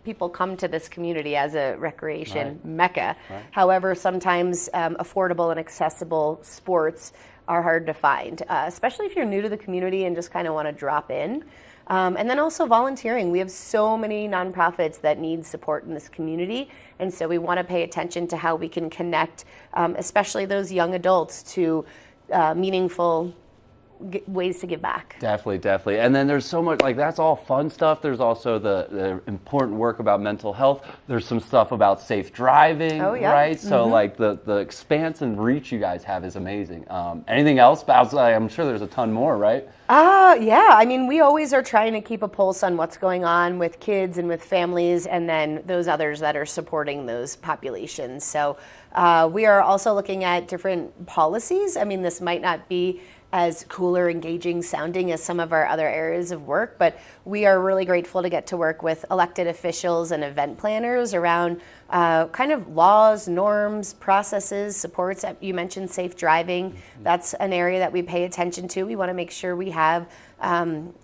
people come to this community as a recreation mecca. Right. However, sometimes affordable and accessible sports are hard to find, especially if you're new to the community and just kind of want to drop in. And then also volunteering. We have so many nonprofits that need support in this community. And so we want to pay attention to how we can connect, especially those young adults, to meaningful ways to give back. Definitely. And then there's so much, that's all fun stuff. There's also the important work about mental health. There's some stuff about safe driving, right? So the expanse and reach you guys have is amazing. Anything else? I'm sure there's a ton more, right? Yeah. I mean, we always are trying to keep a pulse on what's going on with kids and with families, and then those others that are supporting those populations. So we are also looking at different policies. I mean, this might not be as cool or engaging sounding as some of our other areas of work, but we are really grateful to get to work with elected officials and event planners around kind of laws, norms, processes, supports. You mentioned safe driving. That's an area that we pay attention to. We want to make sure we have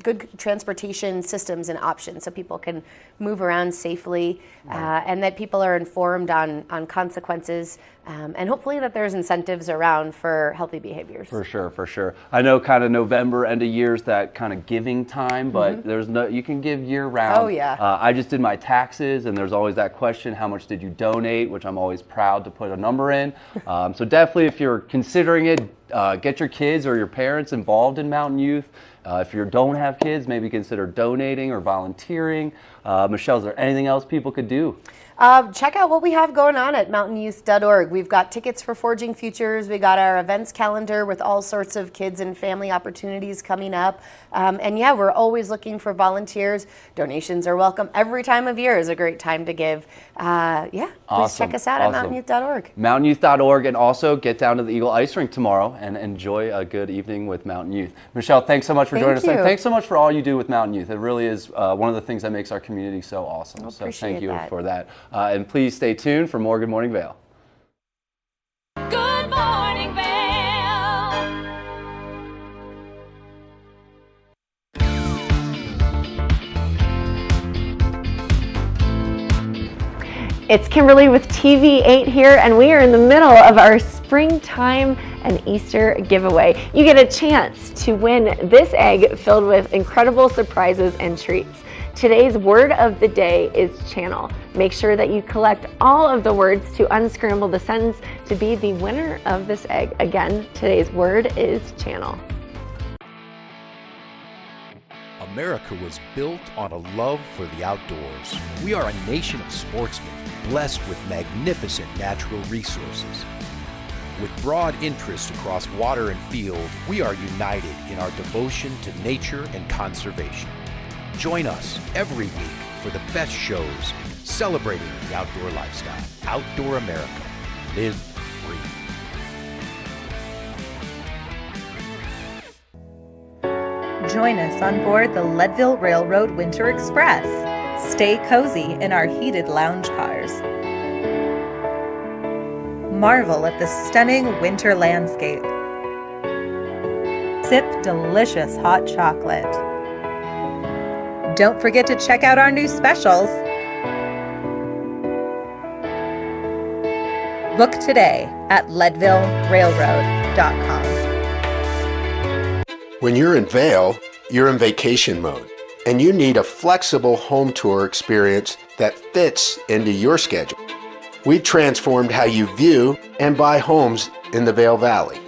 good transportation systems and options so people can move around safely, and that people are informed on consequences, and hopefully that there's incentives around for healthy behaviors. For sure. I know kind of November, end of year's that kind of giving time, but you can give year round. Oh yeah. I just did my taxes, and there's always that question, how much did you donate, which I'm always proud to put a number in. So definitely if you're considering it, get your kids or your parents involved in Mountain Youth. If you don't have kids, maybe consider donating or volunteering. Michelle, is there anything else people could do? Check out what we have going on at mountainyouth.org. We've got tickets for Forging Futures. We got our events calendar with all sorts of kids and family opportunities coming up. And yeah, we're always looking for volunteers. Donations are welcome. Every time of year is a great time to give. Please check us out at mountainyouth.org. Mountainyouth.org, and also get down to the Eagle Ice Rink tomorrow and enjoy a good evening with Mountain Youth. Michelle, thanks so much for joining us. And thanks so much for all you do with Mountain Youth. It really is one of the things that makes our community so awesome. So thank you for that. And please stay tuned for more Good Morning Vail. Good morning, Vail. It's Kimberly with TV8 here, and we are in the middle of our springtime and Easter giveaway. You get a chance to win this egg filled with incredible surprises and treats. Today's word of the day is channel. Make sure that you collect all of the words to unscramble the sentence to be the winner of this egg. Again, today's word is channel. America was built on a love for the outdoors. We are a nation of sportsmen, blessed with magnificent natural resources. With broad interests across water and field, we are united in our devotion to nature and conservation. Join us every week for the best shows celebrating the outdoor lifestyle. Outdoor America. Live free. Join us on board the Leadville Railroad Winter Express. Stay cozy in our heated lounge cars. Marvel at the stunning winter landscape. Sip delicious hot chocolate. Don't forget to check out our new specials. Book today at leadvillerailroad.com. When you're in Vail, you're in vacation mode, and you need a flexible home tour experience that fits into your schedule. We've transformed how you view and buy homes in the Vail Valley.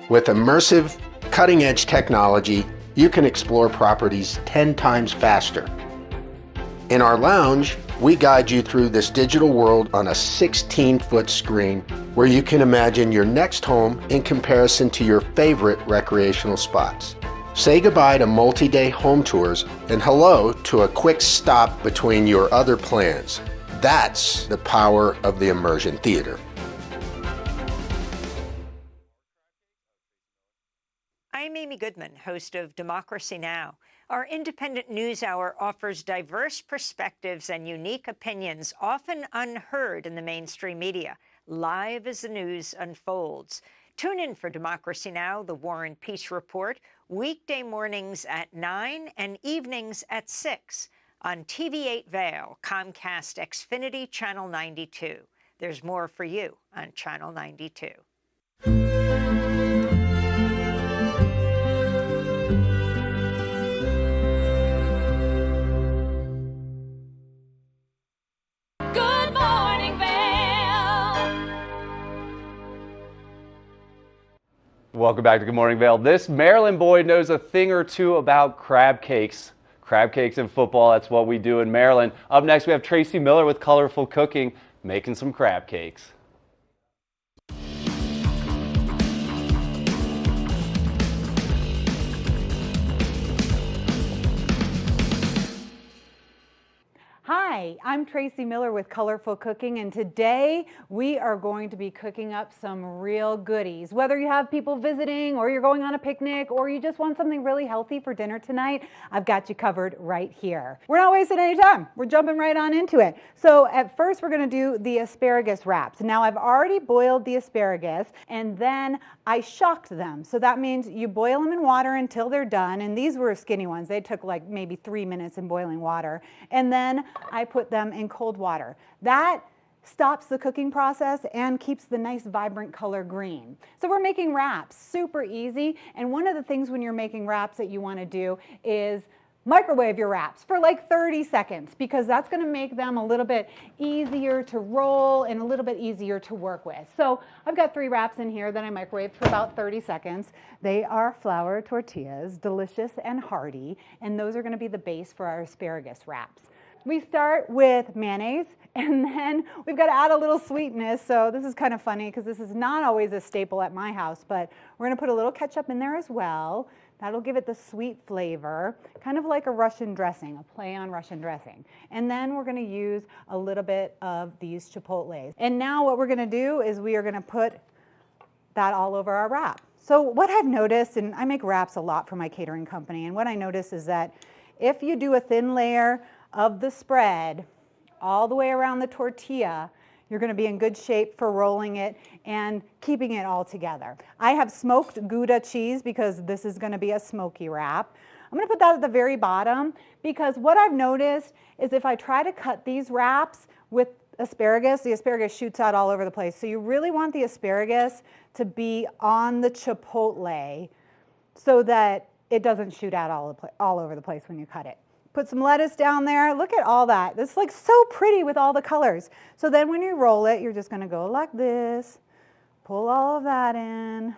With immersive, cutting-edge technology, you can explore properties 10 times faster. In our lounge, we guide you through this digital world on a 16-foot screen where you can imagine your next home in comparison to your favorite recreational spots. Say goodbye to multi-day home tours and hello to a quick stop between your other plans. That's the power of the immersion theater. I'm Amy Goodman, host of Democracy Now! Our independent news hour offers diverse perspectives and unique opinions, often unheard in the mainstream media, live as the news unfolds. Tune in for Democracy Now!, the War and Peace Report, weekday mornings at 9 and evenings at 6 on TV8 Vail, Comcast Xfinity Channel 92. There's more for you on Channel 92. Good morning, Vail. Welcome back to Good Morning Vail. This Maryland boy knows a thing or two about crab cakes. Crab cakes and football, that's what we do in Maryland. Up next, we have Tracy Miller with Colorful Cooking, making some crab cakes. Hi, I'm Tracy Miller with Colorful Cooking, and today we are going to be cooking up some real goodies. Whether you have people visiting or you're going on a picnic or you just want something really healthy for dinner tonight, I've got you covered right here. We're not wasting any time. We're jumping right on into it. So at first we're going to do the asparagus wraps. Now I've already boiled the asparagus and then I shocked them. So that means you boil them in water until they're done, and these were skinny ones. They took like maybe 3 minutes in boiling water. And then I put them in cold water. That stops the cooking process and keeps the nice vibrant color green. So we're making wraps, super easy. And one of the things when you're making wraps that you want to do is microwave your wraps for like 30 seconds because that's going to make them a little bit easier to roll and a little bit easier to work with. So I've got 3 wraps in here that I microwaved for about 30 seconds. They are flour tortillas, delicious and hearty, and those are going to be the base for our asparagus wraps. We start with mayonnaise, and then we've got to add a little sweetness. So this is kind of funny because this is not always a staple at my house, but we're going to put a little ketchup in there as well. That'll give it the sweet flavor, kind of like a Russian dressing, a play on Russian dressing. And then we're going to use a little bit of these chipotles. And now what we're going to do is we are going to put that all over our wrap. So what I've noticed, and I make wraps a lot for my catering company, and what I notice is that if you do a thin layer of the spread all the way around the tortilla, you're going to be in good shape for rolling it and keeping it all together. I have smoked Gouda cheese because this is going to be a smoky wrap. I'm going to put that at the very bottom because what I've noticed is if I try to cut these wraps with asparagus, the asparagus shoots out all over the place. So you really want the asparagus to be on the chipotle so that it doesn't shoot out all over the place when you cut it. Put some lettuce down there. Look at all that. This looks so pretty with all the colors. So then when you roll it, you're just going to go like this. Pull all of that in.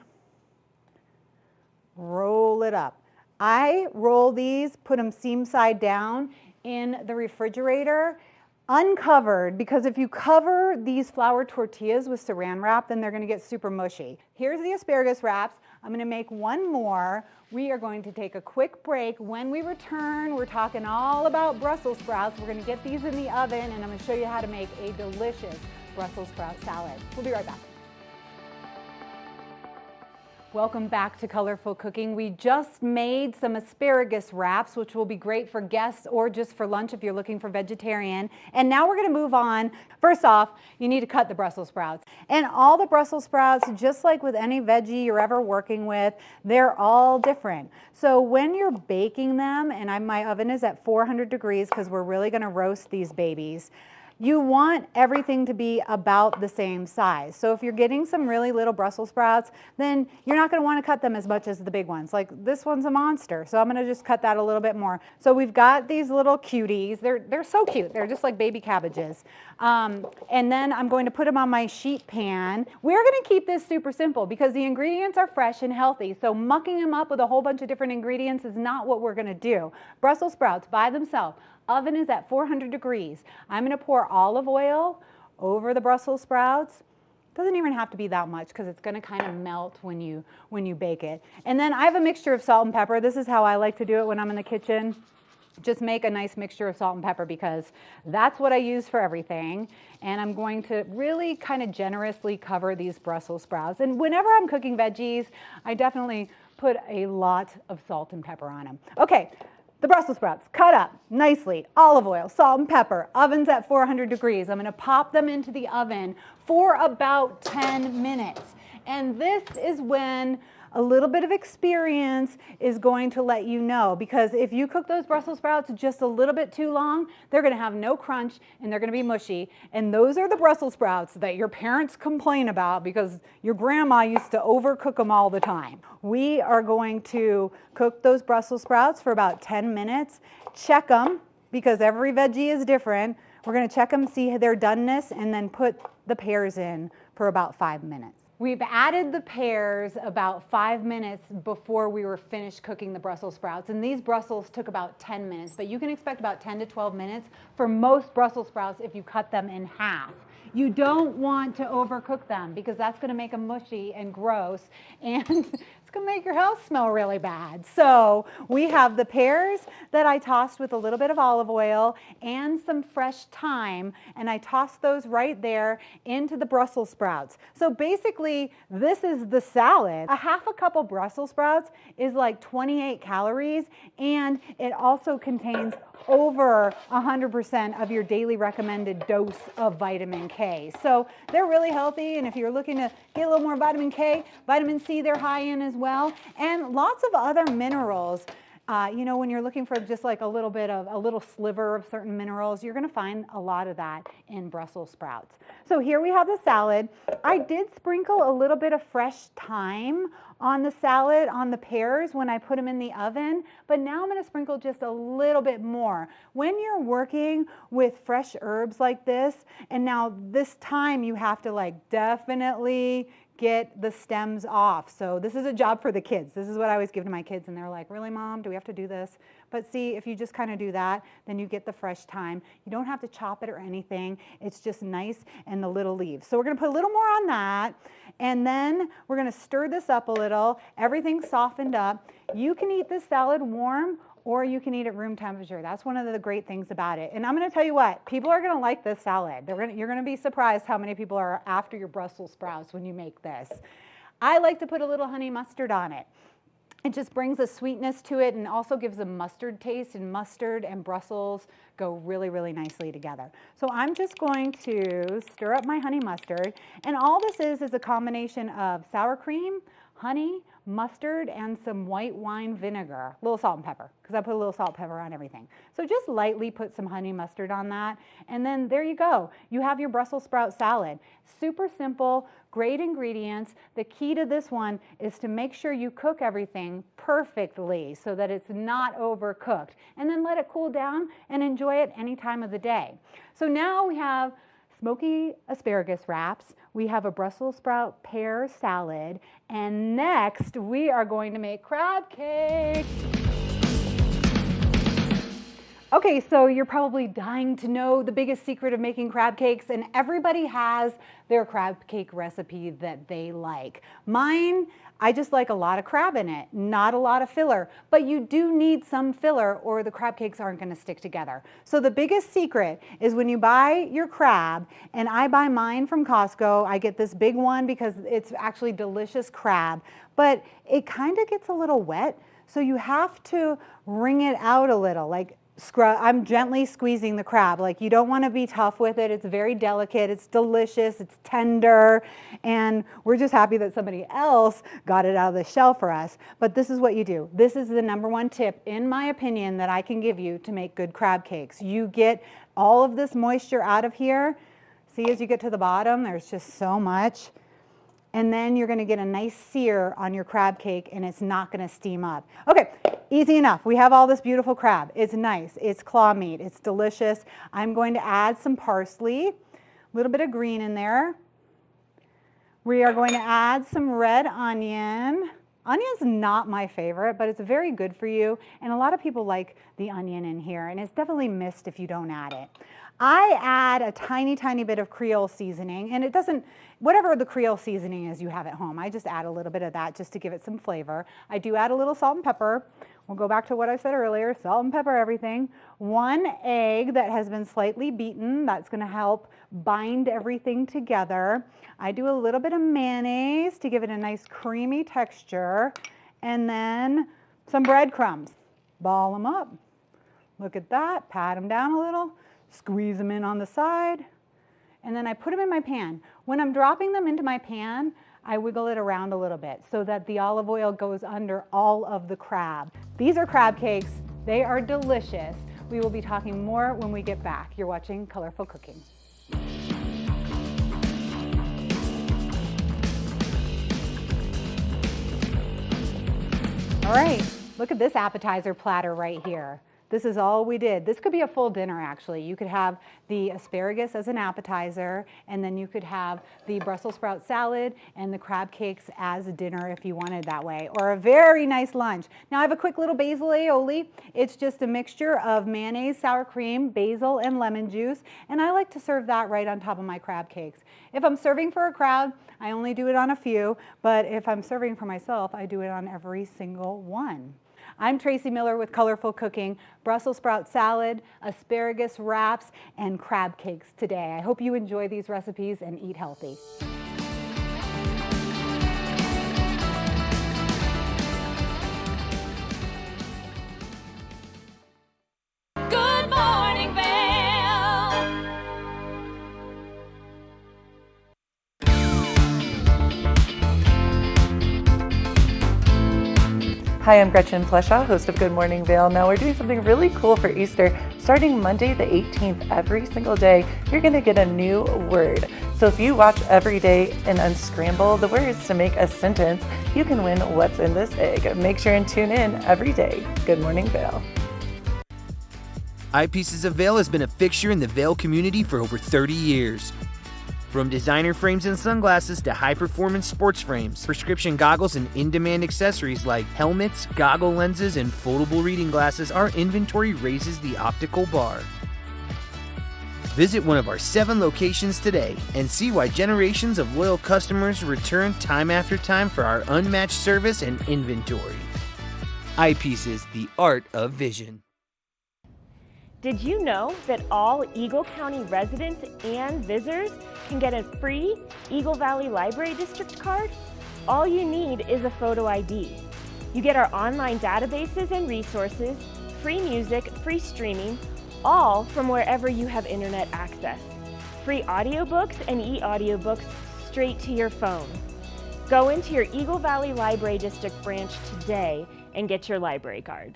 Roll it up. I roll these, put them seam side down in the refrigerator, uncovered, because if you cover these flour tortillas with saran wrap, then they're going to get super mushy. Here's the asparagus wraps. I'm going to make one more. We are going to take a quick break. When we return, we're talking all about Brussels sprouts. We're going to get these in the oven, and I'm going to show you how to make a delicious Brussels sprout salad. We'll be right back. Welcome back to Colorful Cooking. We just made some asparagus wraps, which will be great for guests or just for lunch if you're looking for vegetarian. And now we're going to move on. First off, you need to cut the Brussels sprouts. And all the Brussels sprouts, just like with any veggie you're ever working with, they're all different. So when you're baking them, and my oven is at 400 degrees because we're really going to roast these babies, you want everything to be about the same size. So if you're getting some really little Brussels sprouts, then you're not going to want to cut them as much as the big ones. Like this one's a monster, so I'm going to just cut that a little bit more. So we've got these little cuties. They're so cute. They're just like baby cabbages. And then I'm going to put them on my sheet pan. We're going to keep this super simple because the ingredients are fresh and healthy. So mucking them up with a whole bunch of different ingredients is not what we're going to do. Brussels sprouts by themselves. Oven is at 400 degrees. I'm going to pour olive oil over the Brussels sprouts. Doesn't even have to be that much because it's going to kind of melt when you bake it. And then I have a mixture of salt and pepper. This is how I like to do it when I'm in the kitchen. Just make a nice mixture of salt and pepper because that's what I use for everything. And I'm going to really kind of generously cover these Brussels sprouts. And whenever I'm cooking veggies, I definitely put a lot of salt and pepper on them. Okay. The Brussels sprouts, cut up nicely, olive oil, salt and pepper, oven's at 400 degrees. I'm going to pop them into the oven for about 10 minutes. And this is when a little bit of experience is going to let you know, because if you cook those Brussels sprouts just a little bit too long, they're going to have no crunch and they're going to be mushy. And those are the Brussels sprouts that your parents complain about because your grandma used to overcook them all the time. We are going to cook those Brussels sprouts for about 10 minutes. Check them because every veggie is different. We're going to check them, see their doneness, and then put the pears in for about 5 minutes. We've added the pears about 5 minutes before we were finished cooking the Brussels sprouts. And these Brussels took about 10 minutes, but you can expect about 10 to 12 minutes for most Brussels sprouts if you cut them in half. You don't want to overcook them because that's going to make them mushy and gross, and it's going to make your house smell really bad. So we have the pears that I tossed with a little bit of olive oil and some fresh thyme, and I tossed those right there into the Brussels sprouts. So basically, this is the salad. A half a cup of Brussels sprouts is like 28 calories, and it also contains over 100% of your daily recommended dose of vitamin K. So they're really healthy, and if you're looking to get a little more vitamin K, vitamin C they're high in as well, and lots of other minerals. You know, when you're looking for just like a little sliver of certain minerals, you're going to find a lot of that in Brussels sprouts. So here we have the salad. I did sprinkle a little bit of fresh thyme on the salad, on the pears when I put them in the oven, but now I'm going to sprinkle just a little bit more. When you're working with fresh herbs like this, and now this time you have to like definitely get the stems off. So this is a job for the kids. This is what I always give to my kids, and they're like, really, Mom, do we have to do this? But see, if you just kind of do that, then you get the fresh thyme. You don't have to chop it or anything. It's just nice and the little leaves. So we're going to put a little more on that, and then we're going to stir this up a little. Everything's softened up. You can eat this salad warm, or you can eat at room temperature. That's one of the great things about it. And I'm going to tell you what, people are going to like this salad. You're going to be surprised how many people are after your Brussels sprouts when you make this. I like to put a little honey mustard on it. It just brings a sweetness to it and also gives a mustard taste, and mustard and Brussels go really, really nicely together. So I'm just going to stir up my honey mustard, and all this is a combination of sour cream, honey, mustard, and some white wine vinegar, a little salt and pepper, because I put a little salt and pepper on everything. So just lightly put some honey mustard on that, and then there you go. You have your Brussels sprout salad. Super simple, great ingredients. The key to this one is to make sure you cook everything perfectly so that it's not overcooked, and then let it cool down and enjoy it any time of the day. So now we have smoky asparagus wraps, we have a Brussels sprout pear salad, and next we are going to make crab cake. Okay, so you're probably dying to know the biggest secret of making crab cakes, and everybody has their crab cake recipe that they like. Mine, I just like a lot of crab in it, not a lot of filler, but you do need some filler or the crab cakes aren't gonna stick together. So the biggest secret is when you buy your crab, and I buy mine from Costco, I get this big one because it's actually delicious crab, but it kind of gets a little wet, so you have to wring it out a little, like I'm gently squeezing the crab. Like, you don't want to be tough with it. It's very delicate. It's delicious. It's tender. And we're just happy that somebody else got it out of the shell for us. But this is what you do. This is the #1 tip, in my opinion, that I can give you to make good crab cakes. You get all of this moisture out of here. See, as you get to the bottom, there's just so much. And then you're gonna get a nice sear on your crab cake, and it's not gonna steam up. Okay, easy enough. We have all this beautiful crab. It's nice, it's claw meat, it's delicious. I'm going to add some parsley, a little bit of green in there. We are going to add some red onion. Onion's not my favorite, but it's very good for you. And a lot of people like the onion in here, and it's definitely missed if you don't add it. I add a tiny, tiny bit of Creole seasoning, and it doesn't, whatever the Creole seasoning is you have at home, I just add a little bit of that just to give it some flavor. I do add a little salt and pepper. We'll go back to what I said earlier, salt and pepper everything. 1 egg that has been slightly beaten, that's gonna help bind everything together. I do a little bit of mayonnaise to give it a nice creamy texture, and then some breadcrumbs. Ball them up. Look at that, pat them down a little. Squeeze them in on the side, and then I put them in my pan. When I'm dropping them into my pan, I wiggle it around a little bit so that the olive oil goes under all of the crab. These are crab cakes. They are delicious. We will be talking more when we get back. You're watching Colorful Cooking. All right, look at this appetizer platter right here. This is all we did. This could be a full dinner, actually. You could have the asparagus as an appetizer, and then you could have the Brussels sprout salad and the crab cakes as a dinner if you wanted that way, or a very nice lunch. Now, I have a quick little basil aioli. It's just a mixture of mayonnaise, sour cream, basil, and lemon juice, and I like to serve that right on top of my crab cakes. If I'm serving for a crowd, I only do it on a few, but if I'm serving for myself, I do it on every single one. I'm Tracy Miller with Colorful Cooking, Brussels sprout salad, asparagus wraps, and crab cakes today. I hope you enjoy these recipes and eat healthy. Good morning, Vail. Hi, I'm Gretchen Pleshaw, host of Good Morning Vail. Now we're doing something really cool for Easter. Starting Monday the 18th, every single day, you're gonna get a new word. So if you watch every day and unscramble the words to make a sentence, you can win What's in This Egg. Make sure and tune in every day. Good Morning Vail. Eyepieces of Vail has been a fixture in the Vail community for over 30 years. From designer frames and sunglasses to high-performance sports frames, prescription goggles, and in-demand accessories like helmets, goggle lenses, and foldable reading glasses, our inventory raises the optical bar. Visit one of our 7 locations today and see why generations of loyal customers return time after time for our unmatched service and inventory. Eyepieces, the art of vision. Did you know that all Eagle County residents and visitors can get a free Eagle Valley Library District card? All you need is a photo ID. You get our online databases and resources, free music, free streaming, all from wherever you have internet access. Free audiobooks and e-audiobooks straight to your phone. Go into your Eagle Valley Library District branch today and get your library card.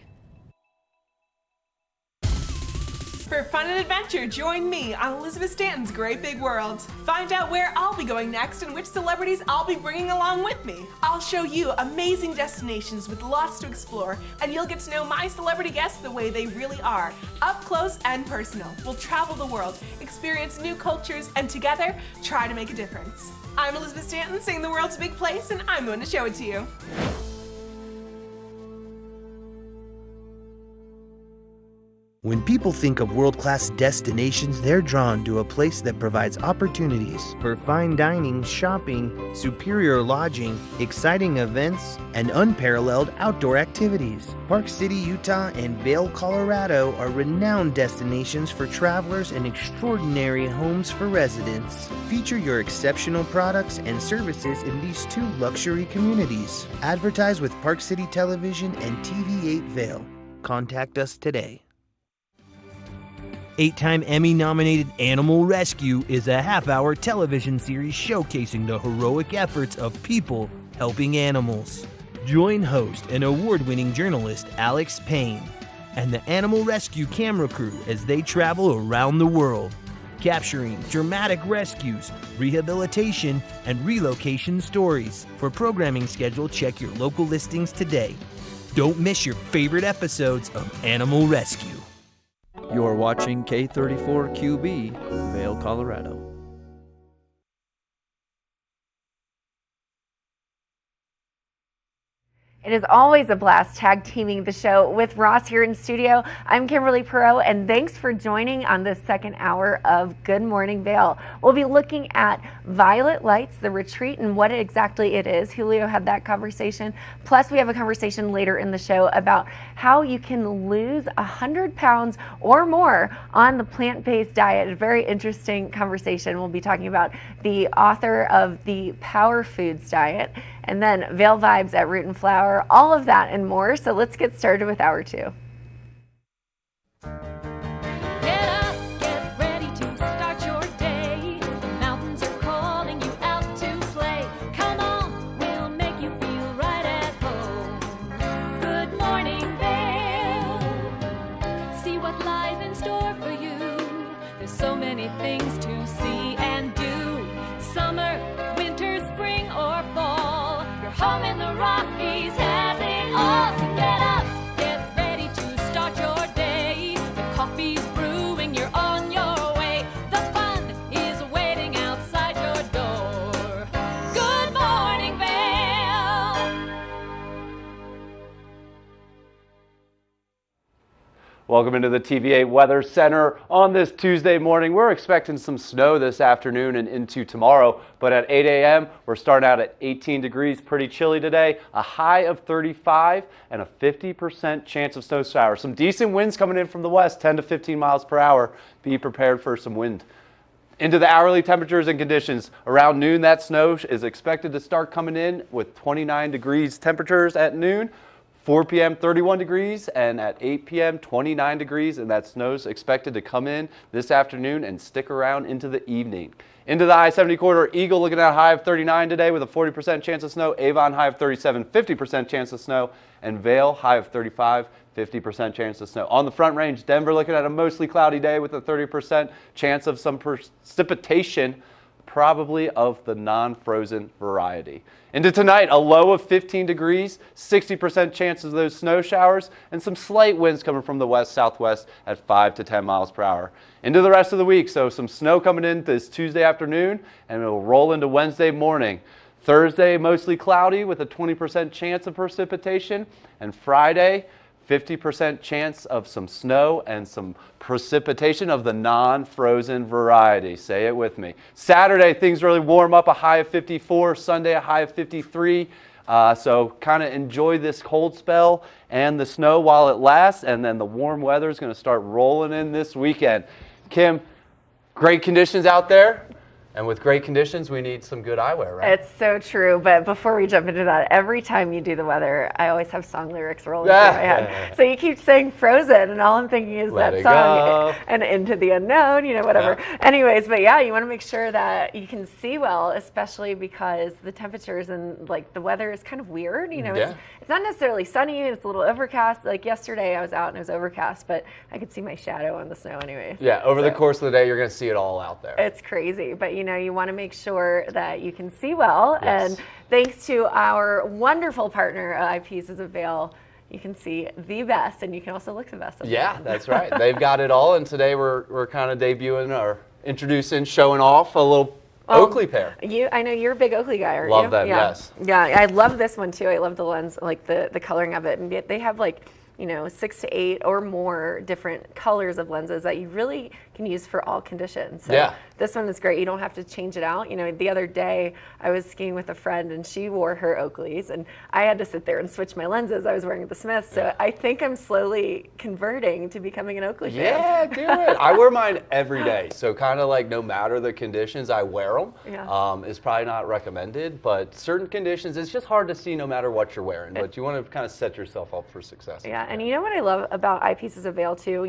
For fun and adventure, join me on Elizabeth Stanton's Great Big World. Find out where I'll be going next and which celebrities I'll be bringing along with me. I'll show you amazing destinations with lots to explore, and you'll get to know my celebrity guests the way they really are, up close and personal. We'll travel the world, experience new cultures, and together, try to make a difference. I'm Elizabeth Stanton, saying the world's a big place, and I'm going to show it to you. When people think of world-class destinations, they're drawn to a place that provides opportunities for fine dining, shopping, superior lodging, exciting events, and unparalleled outdoor activities. Park City, Utah and Vail, Colorado are renowned destinations for travelers and extraordinary homes for residents. Feature your exceptional products and services in these 2 luxury communities. Advertise with Park City Television and TV8 Vail. Contact us today. 8-time Emmy-nominated Animal Rescue is a half-hour television series showcasing the heroic efforts of people helping animals. Join host and award-winning journalist Alex Payne and the Animal Rescue camera crew as they travel around the world, capturing dramatic rescues, rehabilitation, and relocation stories. For programming schedule, check your local listings today. Don't miss your favorite episodes of Animal Rescue. You're watching K34QB, Vail, Colorado. It is always a blast tag teaming the show with Ross here in studio. I'm Kimberly Perot, and thanks for joining on this second hour of Good Morning Vail. We'll be looking at Violet Lights, the retreat, and what exactly it is. Julio had that conversation. Plus, we have a conversation later in the show about how you can lose 100 pounds or more on the plant-based diet. A very interesting conversation. We'll be talking about the author of the Power Foods diet, and then Vail Vibes at Root and Flower, all of that and more. So let's get started with hour 2. Get up, get ready to start your day. The mountains are calling you out to play. Come on, we'll make you feel right at home. Good morning, Vail. See what lies in store for you. There's so many things to see and do. Summer, winter, spring, or fall. Your home in the Rockies has it all. So get up, get ready to start your day. The coffee's brewing, you're on your way. The fun is waiting outside your door. Good morning, Vail. Welcome into the TVA Weather Center on this Tuesday morning. We're expecting some snow this afternoon and into tomorrow, but at 8 a.m. we're starting out at 18 degrees, pretty chilly today, a high of 35 and a 50% chance of snow showers. Some decent winds coming in from the west, 10 to 15 miles per hour. Be prepared for some wind. Into the hourly temperatures and conditions. Around noon, that snow is expected to start coming in with 29 degrees temperatures at noon. 4 p.m. 31 degrees, and at 8 p.m. 29 degrees, and that snow's expected to come in this afternoon and stick around into the evening. Into the I-70 corridor, Eagle looking at a high of 39 today with a 40% chance of snow, Avon high of 37, 50% chance of snow, and Vail high of 35, 50% chance of snow. On the Front Range, Denver looking at a mostly cloudy day with a 30% chance of some precipitation, probably of the non-frozen variety. Into tonight, a low of 15 degrees, 60% chance of those snow showers, and some slight winds coming from the west-southwest at 5 to 10 miles per hour. Into the rest of the week, so some snow coming in this Tuesday afternoon, and it'll roll into Wednesday morning. Thursday, mostly cloudy with a 20% chance of precipitation, and Friday, 50% chance of some snow and some precipitation of the non-frozen variety. Say it with me. Saturday, things really warm up, a high of 54. Sunday, a high of 53. So kind of enjoy this cold spell and the snow while it lasts, and then the warm weather is going to start rolling in this weekend. Kim, great conditions out there. And with great conditions, we need some good eyewear, right? It's so true. But before we jump into that, every time you do the weather, I always have song lyrics rolling through my head. So you keep saying Frozen, and all I'm thinking is that song and Into the Unknown, you know, whatever. Yeah. Anyways, but yeah, you want to make sure that you can see well, especially because the temperatures and like the weather is kind of weird. You know, it's not necessarily sunny. It's a little overcast. Like yesterday, I was out and it was overcast, but I could see my shadow on the snow anyways. Yeah, over the course of the day, you're going to see it all out there. It's crazy, but you know, you want to make sure that you can see well. Yes. And thanks to our wonderful partner, Eyepieces of Vail, you can see the best, and you can also look the best. Yeah, that's right. They've got it all, and today we're kind of debuting or introducing, showing off a little Oakley pair. I know you're a big Oakley guy, aren't you? Love them, yes. Yeah, I love this one too. I love the lens, like the coloring of it, and they have like 6 to 8 or more different colors of lenses that you really can use for all conditions. So Yeah. this one is great. You don't have to change it out. The other day I was skiing with a friend and she wore her Oakleys and I had to sit there and switch my lenses. I was wearing the Smiths. So I think I'm slowly converting to becoming an Oakley fan. Yeah, do it. I wear mine every day. So kind of like no matter the conditions, I wear them. Yeah. It's probably not recommended, but certain conditions, it's just hard to see no matter what you're wearing. But you want to kind of set yourself up for success. Yeah, and you know what I love about Eyepieces of Vail too?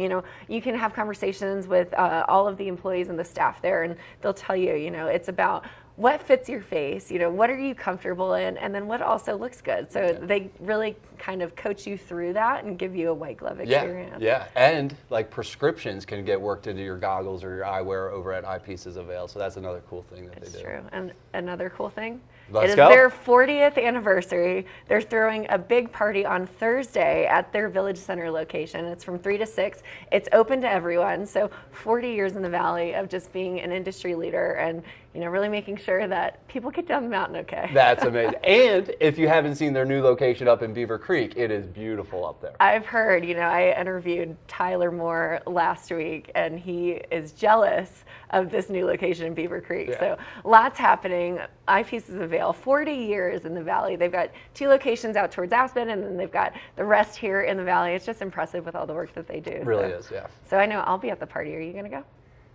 You can have conversations with all of the employees and the staff there, and they'll tell you, it's about what fits your face, what are you comfortable in, and then what also looks good. So they really kind of coach you through that and give you a white glove experience. Yeah, and like prescriptions can get worked into your goggles or your eyewear over at Eyepieces of Vail. So that's another cool thing that they do. That's true. And another cool thing, Let's it is go. their 40th anniversary. They're throwing a big party on Thursday at their Village Center location. It's from 3 to 6. It's open to everyone. So 40 years in the Valley of just being an industry leader and really making sure that people get down the mountain okay. That's amazing. And if you haven't seen their new location up in Beaver Creek, it is beautiful up there. I've heard, I interviewed Tyler Moore last week and he is jealous of this new location in Beaver Creek. Yeah. So lots happening. Eyepieces of Vail, 40 years in the Valley. They've got 2 locations out towards Aspen and then they've got the rest here in the Valley. It's just impressive with all the work that they do. It really is, yeah. So I know I'll be at the party. Are you going to go?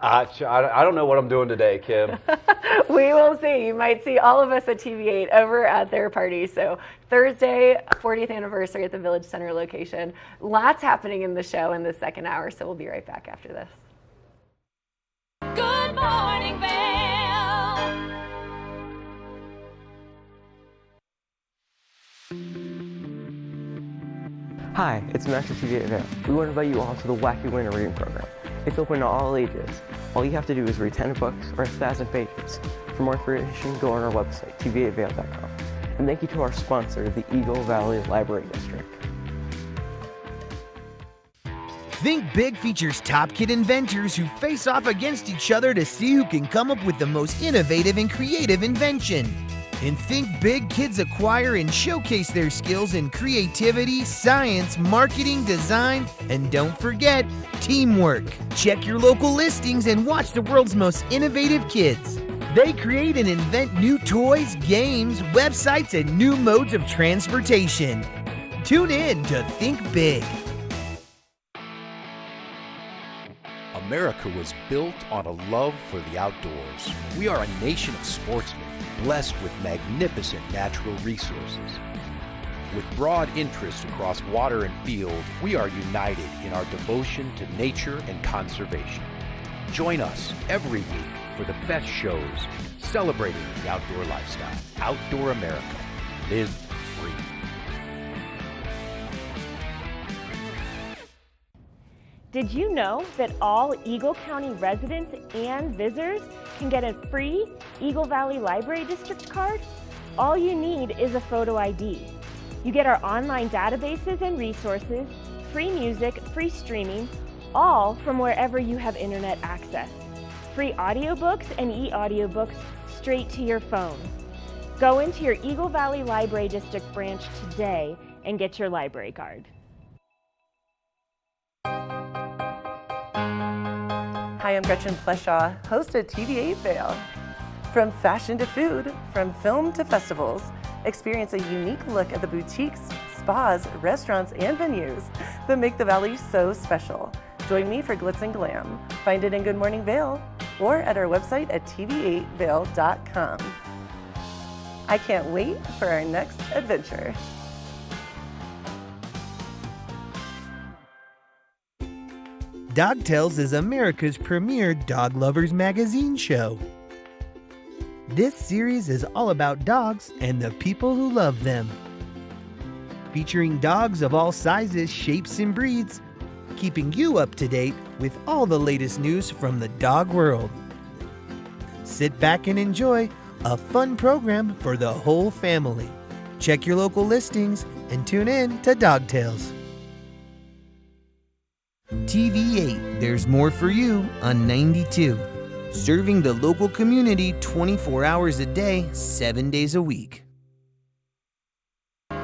I don't know what I'm doing today, Kim. We will see. You might see all of us at TV8 over at their party. So Thursday, 40th anniversary at the Village Center location. Lots happening in the show in the second hour, so we'll be right back after this. Good morning, Vail. Hi, it's Max at TV8 Vail. We want to invite you all to the Wacky Winter Reading Program. It's open to all ages. All you have to do is read 10 books or 1,000 pages. For more information, go on our website, tv8vail.com. And thank you to our sponsor, the Eagle Valley Library District. Think Big features top kid inventors who face off against each other to see who can come up with the most innovative and creative invention. In Think Big, kids acquire and showcase their skills in creativity, science, marketing, design, and don't forget, teamwork. Check your local listings and watch the world's most innovative kids. They create and invent new toys, games, websites, and new modes of transportation. Tune in to Think Big. America was built on a love for the outdoors. We are a nation of sportsmen, blessed with magnificent natural resources. With broad interests across water and field, we are united in our devotion to nature and conservation. Join us every week for the best shows celebrating the outdoor lifestyle. Outdoor America. Live free. Did you know that all Eagle County residents and visitors can get a free Eagle Valley Library District card? All you need is a photo ID. You get our online databases and resources, free music, free streaming, all from wherever you have internet access. Free audiobooks and e-audiobooks straight to your phone. Go into your Eagle Valley Library District branch today and get your library card. Hi, I'm Gretchen Pleshaw, host of TV8 Vail. From fashion to food, from film to festivals, experience a unique look at the boutiques, spas, restaurants, and venues that make the Valley so special. Join me for Glitz and Glam. Find it in Good Morning Vail or at our website at tv8vail.com. I can't wait for our next adventure. Dog Tales is America's premier dog lovers magazine show. This series is all about dogs and the people who love them. Featuring dogs of all sizes, shapes, and breeds, keeping you up to date with all the latest news from the dog world. Sit back and enjoy a fun program for the whole family. Check your local listings and tune in to Dog Tales. TV8, there's more for you on 92. Serving the local community 24 hours a day, 7 days a week.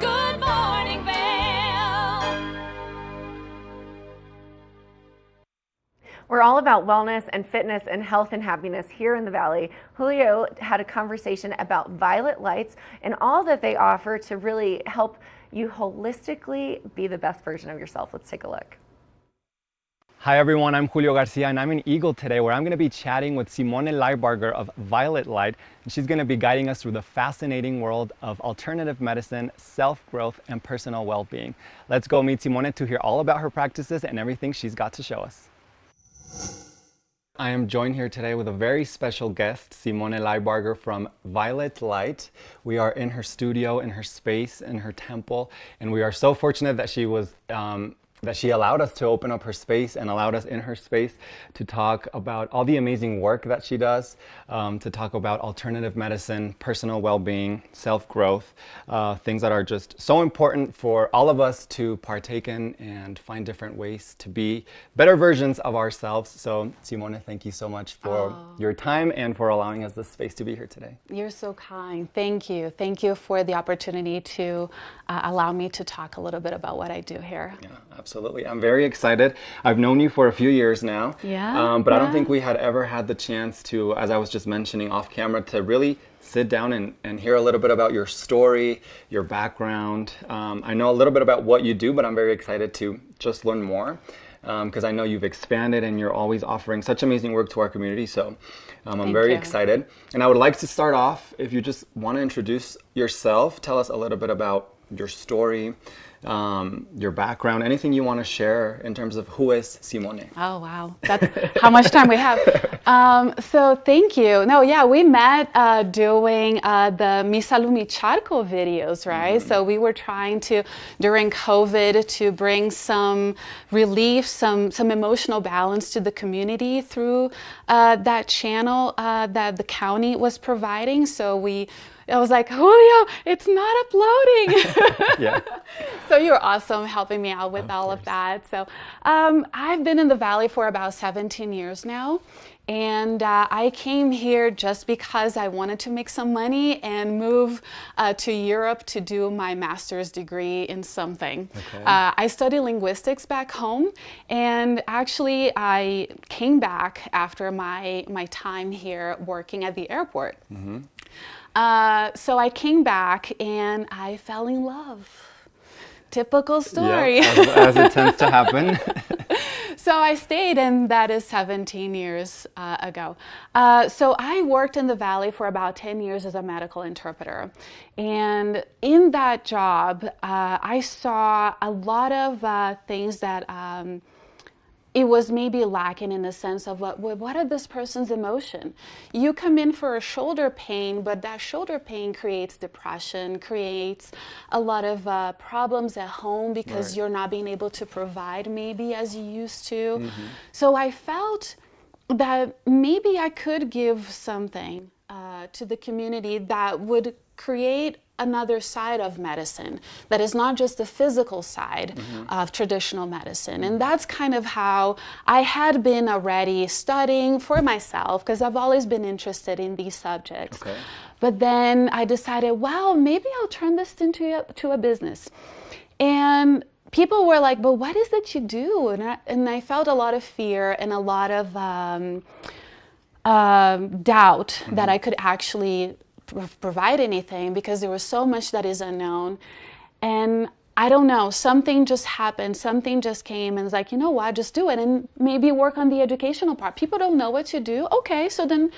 Good morning, Vail. We're all about wellness and fitness and health and happiness here in the Valley. Julio had a conversation about Violet Lights and all that they offer to really help you holistically be the best version of yourself. Let's take a look. Hi everyone, I'm Julio Garcia and I'm in Eagle today where I'm going to be chatting with Simone Leibarger of Violet Light, and she's going to be guiding us through the fascinating world of alternative medicine, self-growth, and personal well-being. Let's go meet Simone to hear all about her practices and everything she's got to show us. I am joined here today with a very special guest, Simone Leibarger from Violet Light. We are in her studio, in her space, in her temple, and we are so fortunate that she was that she allowed us to open up her space and allowed us in her space to talk about all the amazing work that she does, to talk about alternative medicine, personal well-being, self-growth, things that are just so important for all of us to partake in and find different ways to be better versions of ourselves. So Simone, thank you so much for your time and for allowing us this space to be here today. You're so kind. Thank you. Thank you for the opportunity to allow me to talk a little bit about what I do here. Yeah, absolutely. I'm very excited. I've known you for a few years now, but I don't think we had ever had the chance to, as I was just mentioning off camera, to really sit down and hear a little bit about your story, your background. I know a little bit about what you do, but I'm very excited to just learn more because I know you've expanded and you're always offering such amazing work to our community. So I'm very excited. And I would like to start off, if you just want to introduce yourself, tell us a little bit about your story, your background, anything you want to share in terms of who is Simone. Oh, wow. That's how much time we have. So thank you. No, yeah, we met doing the Mi Salud Mi Charco videos, right? So we were trying to, during COVID, to bring some relief, some emotional balance to the community through that channel that the county was providing. So I was like, Julio, it's not uploading. Yeah. So you're awesome helping me out with all of that. So I've been in the Valley for about 17 years now. And I came here just because I wanted to make some money and move to Europe to do my master's degree in something. Okay. I studied linguistics back home, and actually I came back after my time here working at the airport. Mm-hmm. So I came back and I fell in love. Typical story. Yeah, as it tends to happen. So I stayed, and that is 17 years ago. So I worked in the Valley for about 10 years as a medical interpreter. And in that job, I saw a lot of things that it was maybe lacking in the sense of what are this person's emotion? You come in for a shoulder pain, but that shoulder pain creates depression, creates a lot of problems at home because you're not being able to provide maybe as you used to. Mm-hmm. So I felt that maybe I could give something to the community that would create another side of medicine that is not just the physical side of traditional medicine. And that's kind of how I had been already studying for myself, because I've always been interested in these subjects. Okay. But then I decided, well, maybe I'll turn this into a business. And people were like, but what is it you do? And I felt a lot of fear and a lot of doubt that I could actually provide anything, because there was so much that is unknown. And I don't know, something just happened, something just came and was like, you know what, just do it and maybe work on the educational part. People don't know what you do. Okay, so then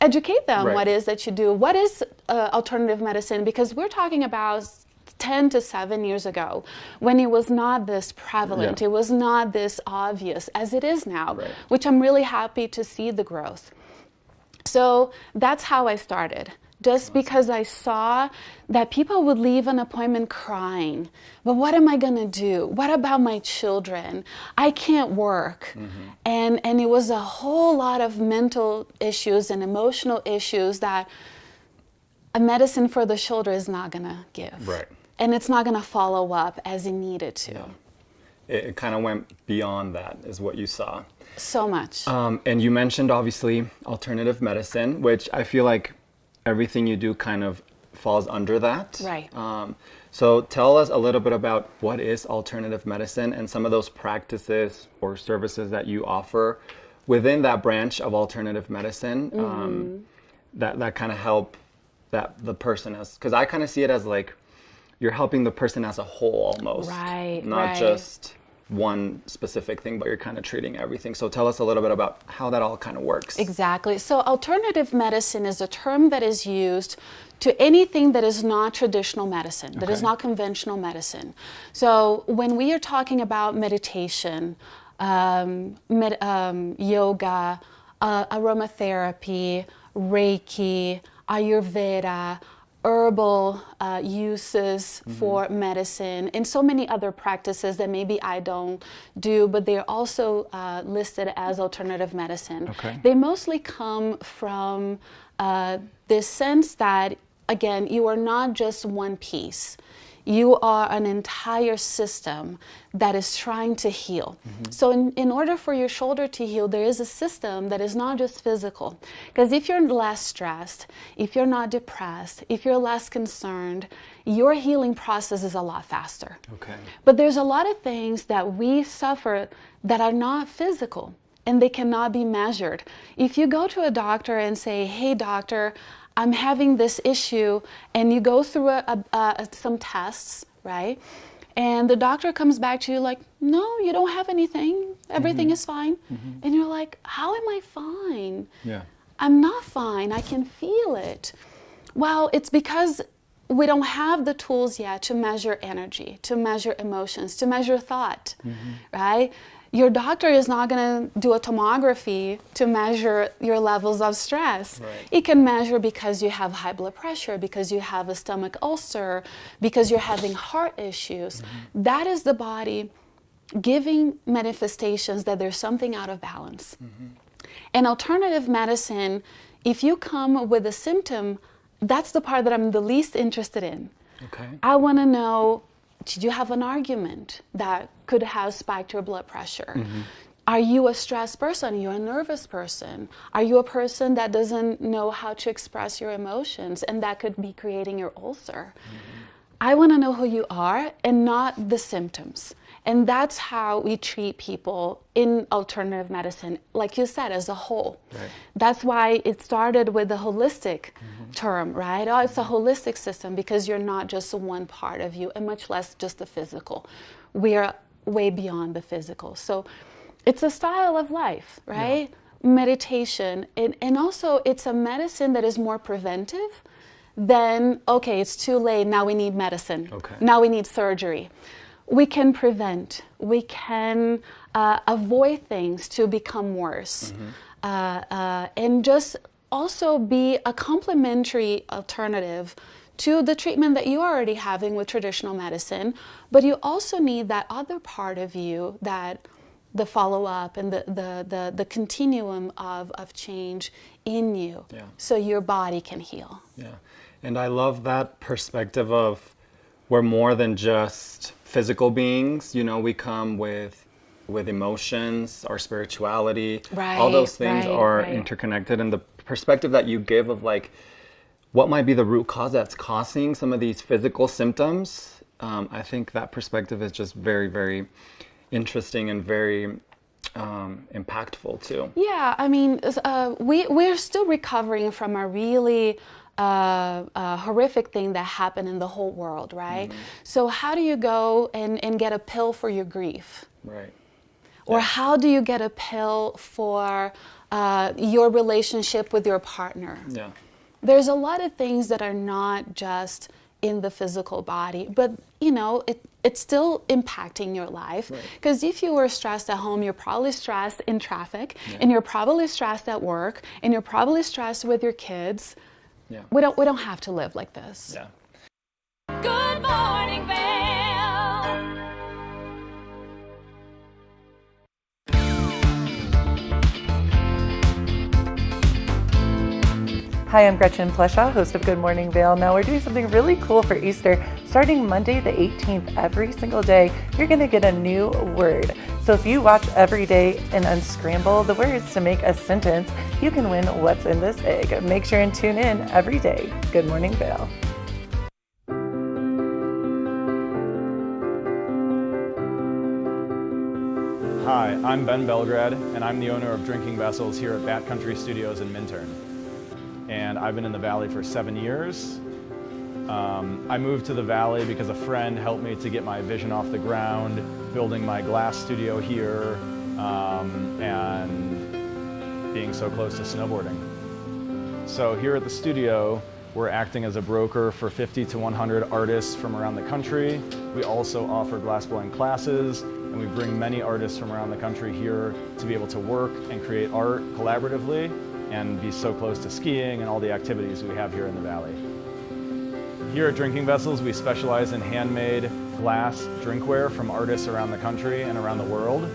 educate them what is that you do. What is alternative medicine? Because we're talking about 10 to 7 years ago, when it was not this prevalent, it was not this obvious as it is now, which I'm really happy to see the growth. So that's how I started. Just because I saw that people would leave an appointment crying. But what am I going to do? What about my children? I can't work. Mm-hmm. And it was a whole lot of mental issues and emotional issues that a medicine for the shoulder is not going to give. Right. And it's not going to follow up as it needed to. Yeah. It kind of went beyond that, is what you saw. So much. And you mentioned, obviously, alternative medicine, which I feel like everything you do kind of falls under that. Right. So tell us a little bit about what is alternative medicine and some of those practices or services that you offer within that branch of alternative medicine, that kind of help the person as, because I kind of see it as like you're helping the person as a whole almost, not just one specific thing, but you're kind of treating everything. So tell us a little bit about how that all kind of works. Exactly. So alternative medicine is a term that is used to anything that is not traditional medicine, that is not conventional medicine. So when we are talking about meditation, yoga, aromatherapy, Reiki, Ayurveda, herbal uses for medicine, and so many other practices that maybe I don't do, but they're also listed as alternative medicine. They mostly come from this sense that, again, you are not just one piece. You are an entire system that is trying to heal. So in order for your shoulder to heal, there is a system that is not just physical. Because if you're less stressed, if you're not depressed, if you're less concerned, your healing process is a lot faster. But there's a lot of things that we suffer that are not physical, and they cannot be measured. If you go to a doctor and say, hey doctor, I'm having this issue, and you go through some tests, right? And the doctor comes back to you like, no, you don't have anything. Everything is fine. And you're like, how am I fine? I'm not fine. I can feel it. Well, it's because we don't have the tools yet to measure energy, to measure emotions, to measure thought, right? Your doctor is not going to do a tomography to measure your levels of stress. It can measure because you have high blood pressure, because you have a stomach ulcer, because you're having heart issues. That is the body giving manifestations that there's something out of balance. And alternative medicine, if you come with a symptom, that's the part that I'm the least interested in. I want to know, did you have an argument that could have spiked your blood pressure? Are you a stressed person? Are you a nervous person? Are you a person that doesn't know how to express your emotions, and that could be creating your ulcer? I want to know who you are and not the symptoms. And that's how we treat people in alternative medicine, like you said, as a whole. That's why it started with the holistic term, right? Oh, it's a holistic system because you're not just one part of you, and much less just the physical. We are way beyond the physical. So it's a style of life, right? Meditation. And also it's a medicine that is more preventive than, okay, it's too late, now we need medicine. Now we need surgery. We can prevent, we can avoid things to become worse, and just also be a complementary alternative to the treatment that you're already having with traditional medicine. But you also need that other part of you, that the follow-up and the continuum of change in you, so your body can heal. And I love that perspective of we're more than just physical beings. You know, we come with emotions, our spirituality, all those things are interconnected. And the perspective that you give of like what might be the root cause that's causing some of these physical symptoms, I think that perspective is just very, very interesting and very impactful too. Yeah, I mean, we're still recovering from a really horrific thing that happened in the whole world, right? So how do you go and get a pill for your grief? Or how do you get a pill for your relationship with your partner? There's a lot of things that are not just in the physical body, but you know, it's still impacting your life. Because if you were stressed at home, you're probably stressed in traffic, and you're probably stressed at work, and you're probably stressed with your kids. We don't have to live like this. Good morning, Vail. Hi, I'm Gretchen Pleshaw, host of Good Morning Vail. Now we're doing something really cool for Easter. Starting Monday the 18th, every single day, you're gonna get a new word. So if you watch every day and unscramble the words to make a sentence, you can win What's in This Egg. Make sure and tune in every day. Good Morning Vail. Hi, Hi, I'm Ben Belgrad, and I'm the owner of Drinking Vessels here at Bat Country Studios in Minturn. And I've been in the Valley for 7 years. I moved to the Valley because a friend helped me to get my vision off the ground, building my glass studio here, and being so close to snowboarding. So here at the studio, we're acting as a broker for 50 to 100 artists from around the country. We also offer glassblowing classes, and we bring many artists from around the country here to be able to work and create art collaboratively and be so close to skiing and all the activities we have here in the Valley. Here at Drinking Vessels, we specialize in handmade glass drinkware from artists around the country and around the world.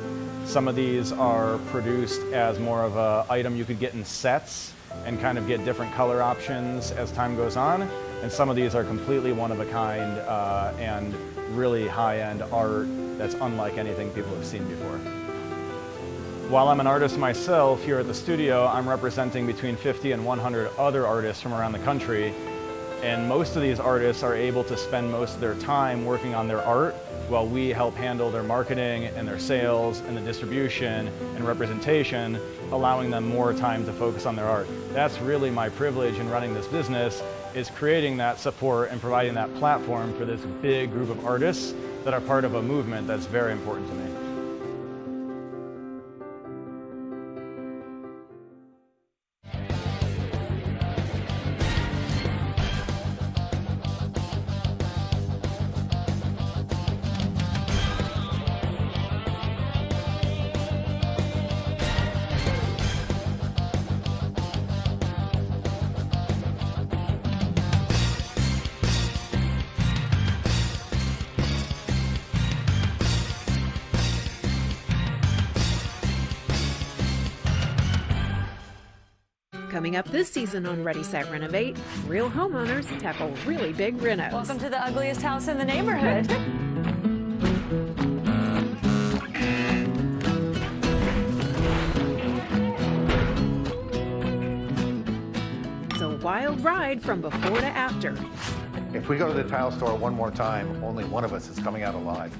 Some of these are produced as more of an item you could get in sets and kind of get different color options as time goes on. And some of these are completely one of a kind and really high-end art that's unlike anything people have seen before. While I'm an artist myself here at the studio, I'm representing between 50 and 100 other artists from around the country. And most of these artists are able to spend most of their time working on their art while we help handle their marketing and their sales and the distribution and representation, allowing them more time to focus on their art. That's really my privilege in running this business, is creating that support and providing that platform for this big group of artists that are part of a movement that's very important to me. Coming up this season on Ready, Set, Renovate, real homeowners tackle really big renos. Welcome to the ugliest house in the neighborhood. It's a wild ride from before to after. If we go to the tile store one more time, only one of us is coming out alive.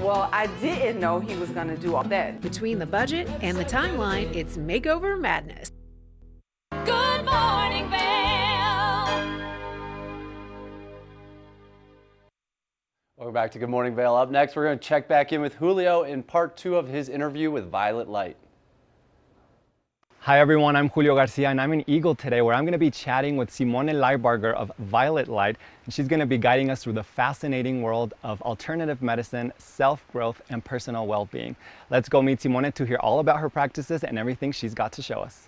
Well, I didn't know he was going to do all that. Between the budget and the timeline, it's makeover madness. Good morning, Vail. Welcome back to Good Morning Vail. Up next, we're going to check back in with Julio in part 2 of his interview with Violet Light. Hi everyone, I'm Julio Garcia and I'm in Eagle today where I'm going to be chatting with Simone Leibarger of Violet Light, and she's going to be guiding us through the fascinating world of alternative medicine, self-growth, and personal well-being. Let's go meet Simone to hear all about her practices and everything she's got to show us.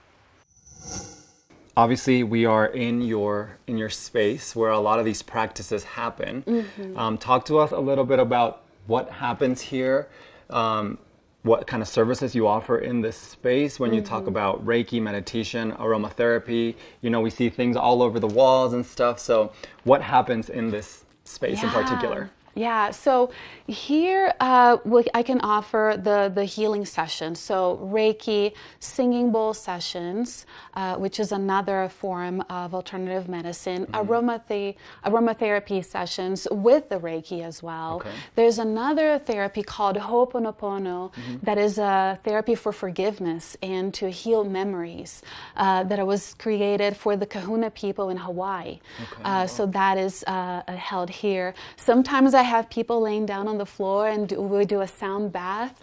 Obviously, we are in your space where a lot of these practices happen. Mm-hmm. Talk to us a little bit about what happens here, what kind of services you offer in this space when you talk about Reiki, meditation, aromatherapy. You know, we see things all over the walls and stuff. So what happens in this space in particular? Yeah, so here I can offer the healing session. So Reiki, singing bowl sessions, which is another form of alternative medicine, aromatherapy sessions with the Reiki as well. Okay. There's another therapy called Ho'oponopono that is a therapy for forgiveness and to heal memories that was created for the Kahuna people in Hawaii. Okay. So that is held here. Sometimes I have people laying down on the floor and we do a sound bath,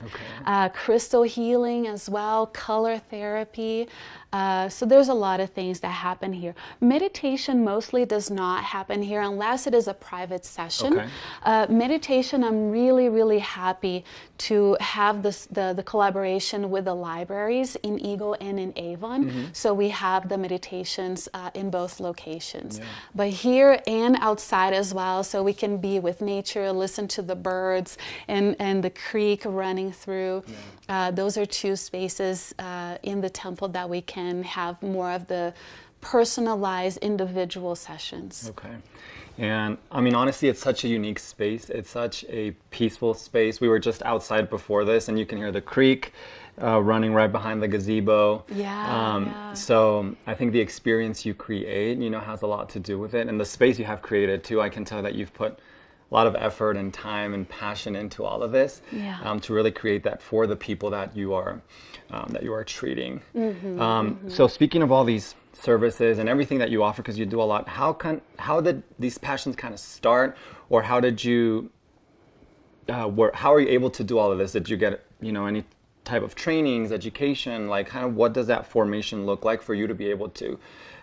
crystal healing as well, color therapy. So there's a lot of things that happen here. Meditation mostly does not happen here unless it is a private session. Okay. Meditation, I'm really, really happy to have the collaboration with the libraries in Eagle and in Avon. So we have the meditations in both locations. Yeah. But here and outside as well, so we can be with nature, listen to the birds and the creek running through. Yeah. Those are two spaces in the temple that we can have more of the personalized individual sessions. Okay. And I mean, honestly, it's such a unique space. It's such a peaceful space. We were just outside before this and you can hear the creek running right behind the gazebo. Yeah, So I think the experience you create, you know, has a lot to do with it. And the space you have created too, I can tell that you've put lot of effort and time and passion into all of this to really create that for the people that you are treating. So speaking of all these services and everything that you offer, because you do a lot, how did these passions kind of start, or how did you how are you able to do all of this? Did you get any type of trainings, education, like kind of what does that formation look like for you to be able to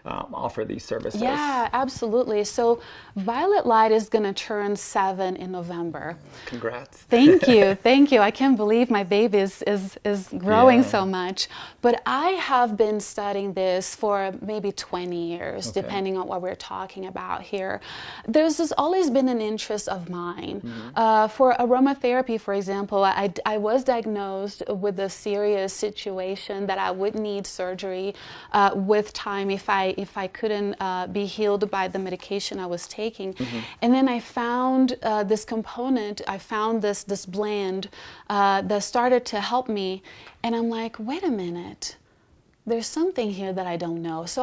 offer these services? Yeah, absolutely. So Violet Light is going to turn 7 in November. Congrats. Thank you. Thank you. I can't believe my baby is growing so much. But I have been studying this for maybe 20 years, depending on what we're talking about here. There's always been an interest of mine. For aromatherapy, for example, I was diagnosed with a serious situation that I would need surgery with time if I couldn't be healed by the medication I was taking. And then I found this component, I found this blend that started to help me, and I'm like, wait a minute, there's something here that I don't know. So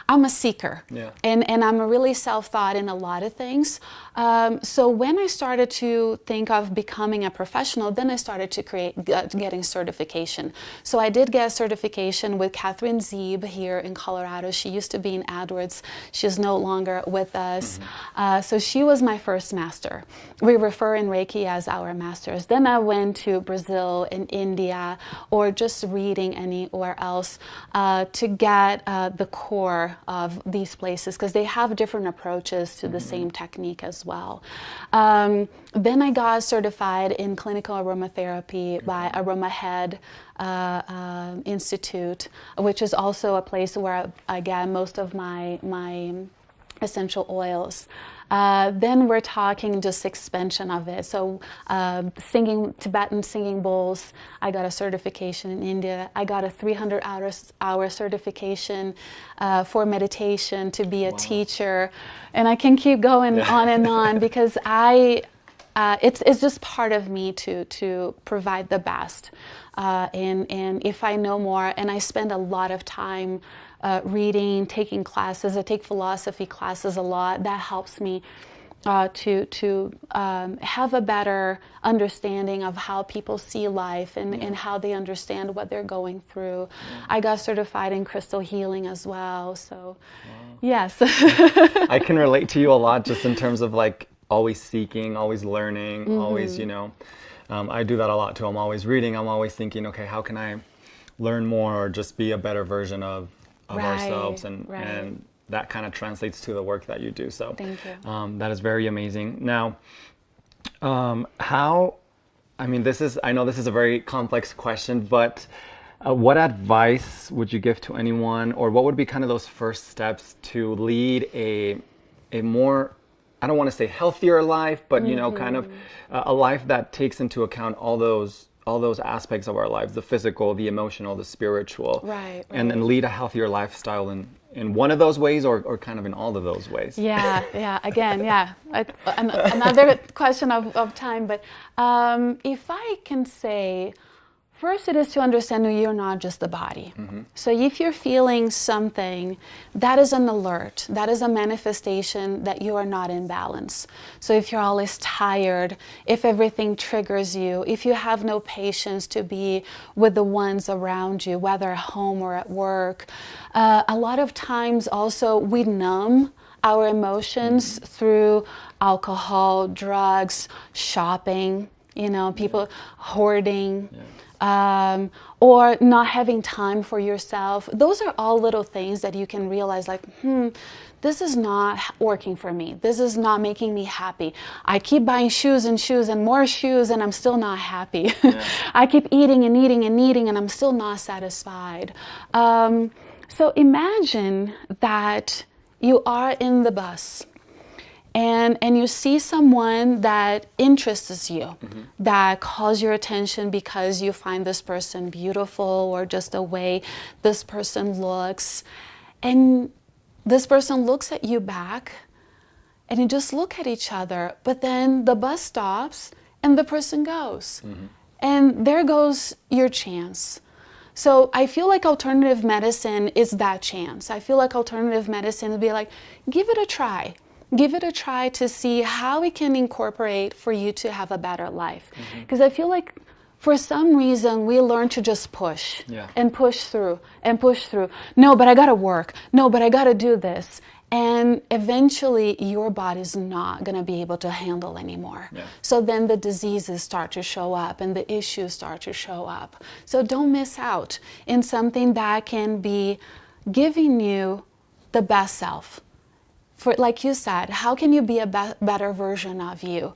I'm a seeker, and I'm a really self-thought in a lot of things. So when I started to think of becoming a professional, then I started to getting certification. So I did get certification with Catherine Zeeb here in Colorado. She used to be in AdWords. She's no longer with us. So she was my first master. We refer in Reiki as our masters. Then I went to Brazil and India, or just reading anywhere else, to get the core of these places, because they have different approaches to the same technique as well. Then I got certified in clinical aromatherapy by AromaHead Institute, which is also a place where I get most of my essential oils. Then we're talking just expansion of it. So Tibetan singing bowls, I got a certification in India. I got a 300-hour certification for meditation to be a teacher. And I can keep going on and on, because it's just part of me to provide the best. And if I know more, and I spend a lot of time reading, taking classes. I take philosophy classes a lot. That helps me to have a better understanding of how people see life and how they understand what they're going through. I got certified in crystal healing as well. So, yes. I can relate to you a lot, just in terms of like always seeking, always learning, always, I do that a lot too. I'm always reading. I'm always thinking, okay, how can I learn more or just be a better version of ourselves, and that kind of translates to the work that you do. So thank you. That is very amazing. Now, I know this is a very complex question, but what advice would you give to anyone, or what would be kind of those first steps to lead a more, I don't want to say healthier life, but kind of a life that takes into account all those aspects of our lives, the physical, the emotional, the spiritual, and then lead a healthier lifestyle in one of those ways, or kind of in all of those ways? Another question of time, but if I can say, first, it is to understand that you're not just the body. So if you're feeling something, that is an alert. That is a manifestation that you are not in balance. So if you're always tired, if everything triggers you, if you have no patience to be with the ones around you, whether at home or at work, a lot of times also we numb our emotions through alcohol, drugs, shopping, people hoarding. Or not having time for yourself. Those are all little things that you can realize, like, this is not working for me. This is not making me happy. I keep buying shoes and more shoes, and I'm still not happy. I keep eating and eating and eating, and I'm still not satisfied. So imagine that you are in the bus, and you see someone that interests you, that calls your attention because you find this person beautiful, or just the way this person looks. And this person looks at you back, and you just look at each other. But then the bus stops and the person goes. And there goes your chance. So I feel like alternative medicine is that chance. I feel like alternative medicine would be like, give it a try. give it a try to see how we can incorporate for you to have a better life. Because I feel like for some reason we learn to just push and push through and push through. No, but I gotta work. No, but I gotta do this. And eventually your body's not going to be able to handle anymore. So then the diseases start to show up and the issues start to show up. So don't miss out in something that can be giving you the best self. For, like you said, how can you be a better version of you?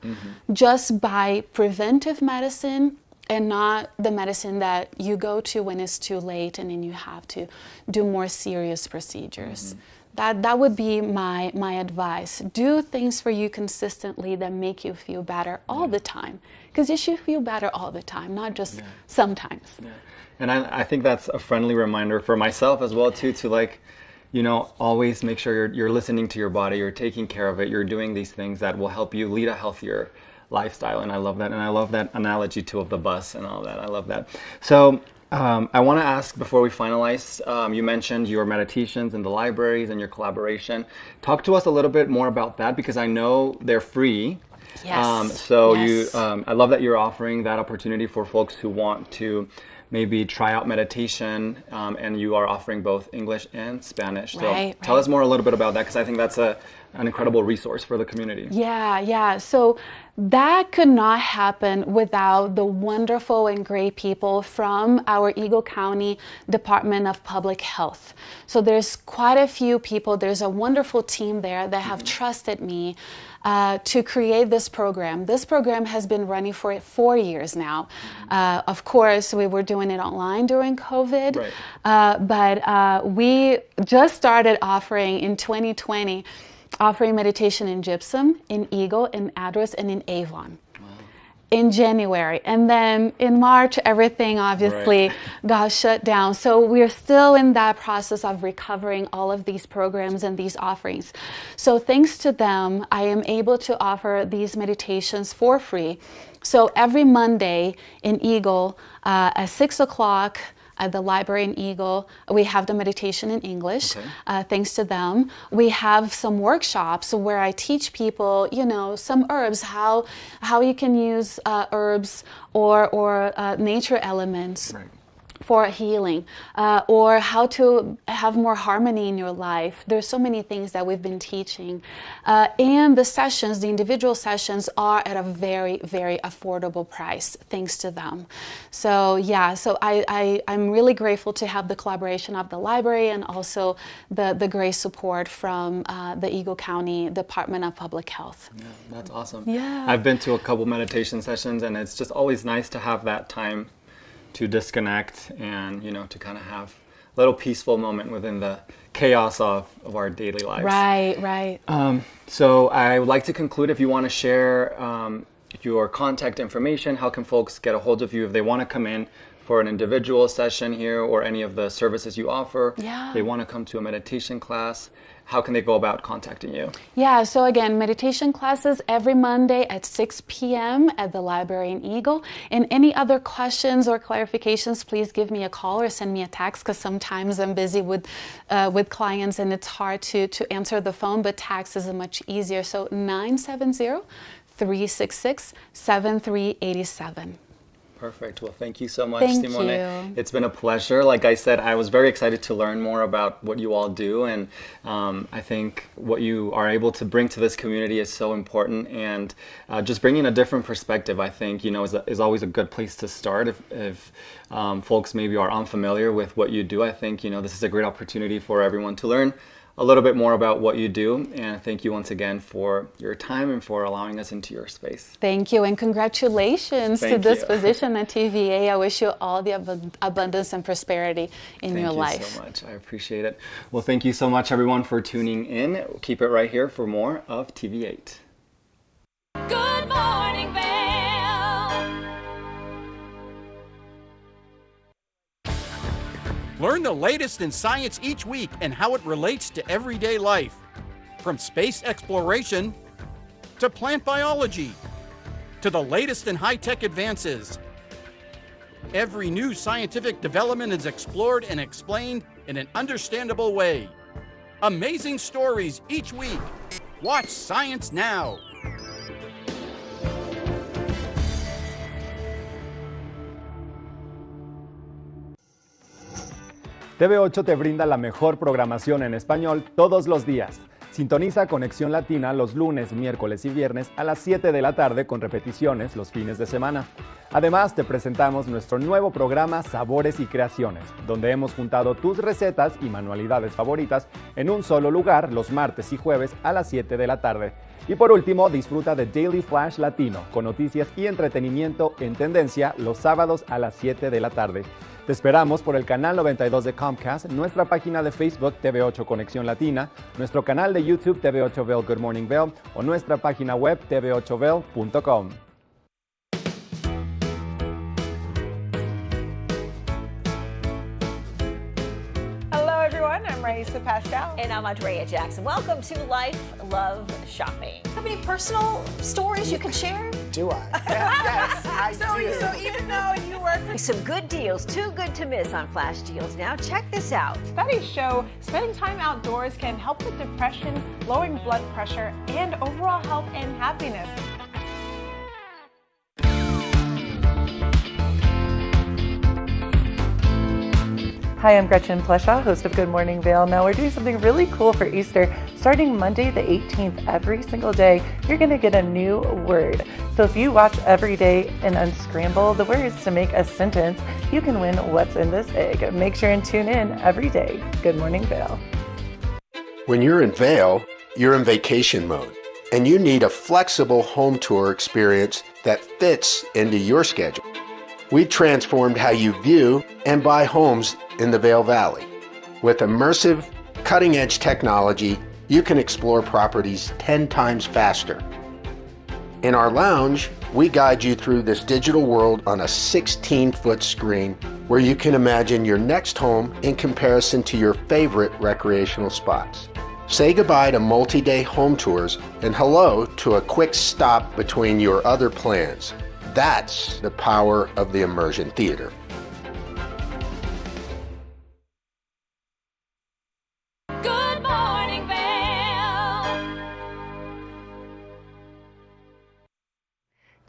Just by preventive medicine and not the medicine that you go to when it's too late and then you have to do more serious procedures. That would be my advice. Do things for you consistently that make you feel better all the time. Because you should feel better all the time, not just sometimes. And I think that's a friendly reminder for myself as well too, to like, you know, always make sure you're listening to your body, you're taking care of it, you're doing these things that will help you lead a healthier lifestyle. And I love that. And I love that analogy too of the bus and all that. I love that. So I want to ask before we finalize, you mentioned your meditations in the libraries and your collaboration. Talk to us a little bit more about that, because I know they're free. I love that you're offering that opportunity for folks who want to maybe try out meditation, and you are offering both English and Spanish. So tell us more a little bit about that, because I think that's an incredible resource for the community. So that could not happen without the wonderful and great people from our Eagle County Department of Public Health. So there's quite a few people, there's a wonderful team there that have trusted me to create this program. This program has been running for 4 years now. Of course, we were doing it online during COVID, but we just started offering in 2020, offering meditation in Gypsum, in Eagle, in Address, and in Avon. In January. And then in March, everything obviously got shut down. So we're still in that process of recovering all of these programs and these offerings. So thanks to them, I am able to offer these meditations for free. So every Monday in Eagle at 6 o'clock, at the library in Eagle, we have the meditation in English, thanks to them. We have some workshops where I teach people, you know, some herbs, how you can use herbs or nature elements for healing, or how to have more harmony in your life. There's so many things that we've been teaching. And the sessions, the individual sessions, are at a very, very affordable price, thanks to them. So I'm really grateful to have the collaboration of the library and also the great support from the Eagle County Department of Public Health. Yeah, that's awesome. I've been to a couple meditation sessions, and it's just always nice to have that time to disconnect and, you know, to kind of have a little peaceful moment within the chaos of our daily lives. Right. So I would like to conclude. If you want to share your contact information, how can folks get a hold of you if they want to come in for an individual session here or any of the services you offer? If they want to come to a meditation class, how can they go about contacting you? So again, meditation classes every Monday at 6 p.m. at the library in Eagle. And any other questions or clarifications, please give me a call or send me a text, because sometimes I'm busy with clients and it's hard to answer the phone, but text is much easier. So 970-366-7387. Perfect. Well, thank you so much, Simone. It's been a pleasure. Like I said, I was very excited to learn more about what you all do, and I think what you are able to bring to this community is so important. And just bringing a different perspective, I think, you know, is always a good place to start. If folks maybe are unfamiliar with what you do, I think, you know, this is a great opportunity for everyone to learn a little bit more about what you do. And thank you once again for your time and for allowing us into your space. Thank you, and congratulations to this position at TVA. I wish you all the abundance and prosperity in your life. Thank you so much. I appreciate it. Well, thank you so much, everyone, for tuning in. Keep it right here for more of TV8. Good morning, Vail. Learn the latest in science each week and how it relates to everyday life. From space exploration to plant biology to the latest in high-tech advances. Every new scientific development is explored and explained in an understandable way. Amazing stories each week. Watch Science Now. TV8 te brinda la mejor programación en español todos los días. Sintoniza Conexión Latina los lunes, miércoles y viernes a las 7 de la tarde con repeticiones los fines de semana. Además, te presentamos nuestro nuevo programa Sabores y Creaciones, donde hemos juntado tus recetas y manualidades favoritas en un solo lugar los martes y jueves a las 7 de la tarde. Y por último, disfruta de Daily Flash Latino, con noticias y entretenimiento en tendencia los sábados a las 7 de la tarde. Te esperamos por el canal 92 de Comcast, nuestra página de Facebook TV8 Conexión Latina, nuestro canal de YouTube TV8 Vail Good Morning Vail o nuestra página web tv8vail.com. Hello everyone, I'm Raisa Pascal. And I'm Andrea Jackson. Welcome to Life, Love, Shopping. Have any personal stories you can share? Do I? Yes, I do. So even though you work for some good deals, too good to miss on Flash Deals now. Check this out. Studies show spending time outdoors can help with depression, lowering blood pressure, and overall health and happiness. Hi, I'm Gretchen Pleshaw, host of Good Morning Vail. Now we're doing something really cool for Easter. Starting Monday the 18th, every single day, you're going to get a new word. So if you watch every day and unscramble the words to make a sentence, you can win What's in This Egg. Make sure and tune in every day. Good Morning Vail. When you're in Vail, you're in vacation mode, and you need a flexible home tour experience that fits into your schedule. We've transformed how you view and buy homes in the Vail Valley. With immersive, cutting-edge technology, you can explore properties 10 times faster. In our lounge, we guide you through this digital world on a 16-foot screen where you can imagine your next home in comparison to your favorite recreational spots. Say goodbye to multi-day home tours and hello to a quick stop between your other plans. That's the power of the immersion theater. Good morning, Vail.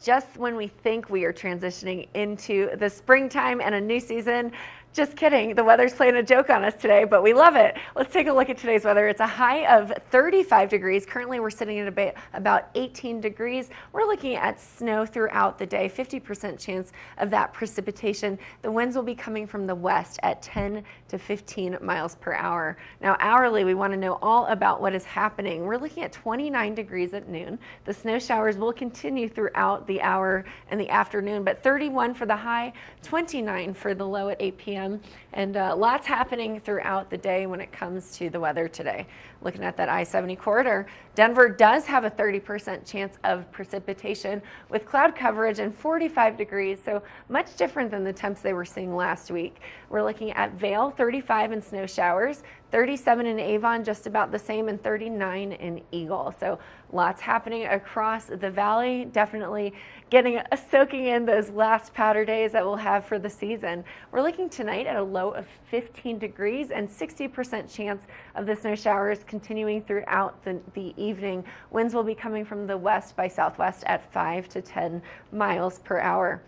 Just when we think we are transitioning into the springtime and a new season, just kidding, the weather's playing a joke on us today, but we love it. Let's take a look at today's weather. It's a high of 35 degrees. Currently, we're sitting at about 18 degrees. We're looking at snow throughout the day, 50% chance of that precipitation. The winds will be coming from the west at 10 to 15 miles per hour. Now, hourly, we want to know all about what is happening. We're looking at 29 degrees at noon. The snow showers will continue throughout the hour and the afternoon, but 31 for the high, 29 for the low at 8 p.m. And lots happening throughout the day when it comes to the weather today. Looking at that I-70 corridor, Denver does have a 30% chance of precipitation with cloud coverage and 45 degrees, so much different than the temps they were seeing last week. We're looking at Vail, 35 in snow showers, 37 in Avon, just about the same, and 39 in Eagle. So lots happening across the valley, definitely soaking in those last powder days that we'll have for the season. We're looking tonight at a low of 15 degrees and 60% chance of the snow showers continuing throughout the evening. Winds will be coming from the west by southwest at 5 to 10 miles per hour.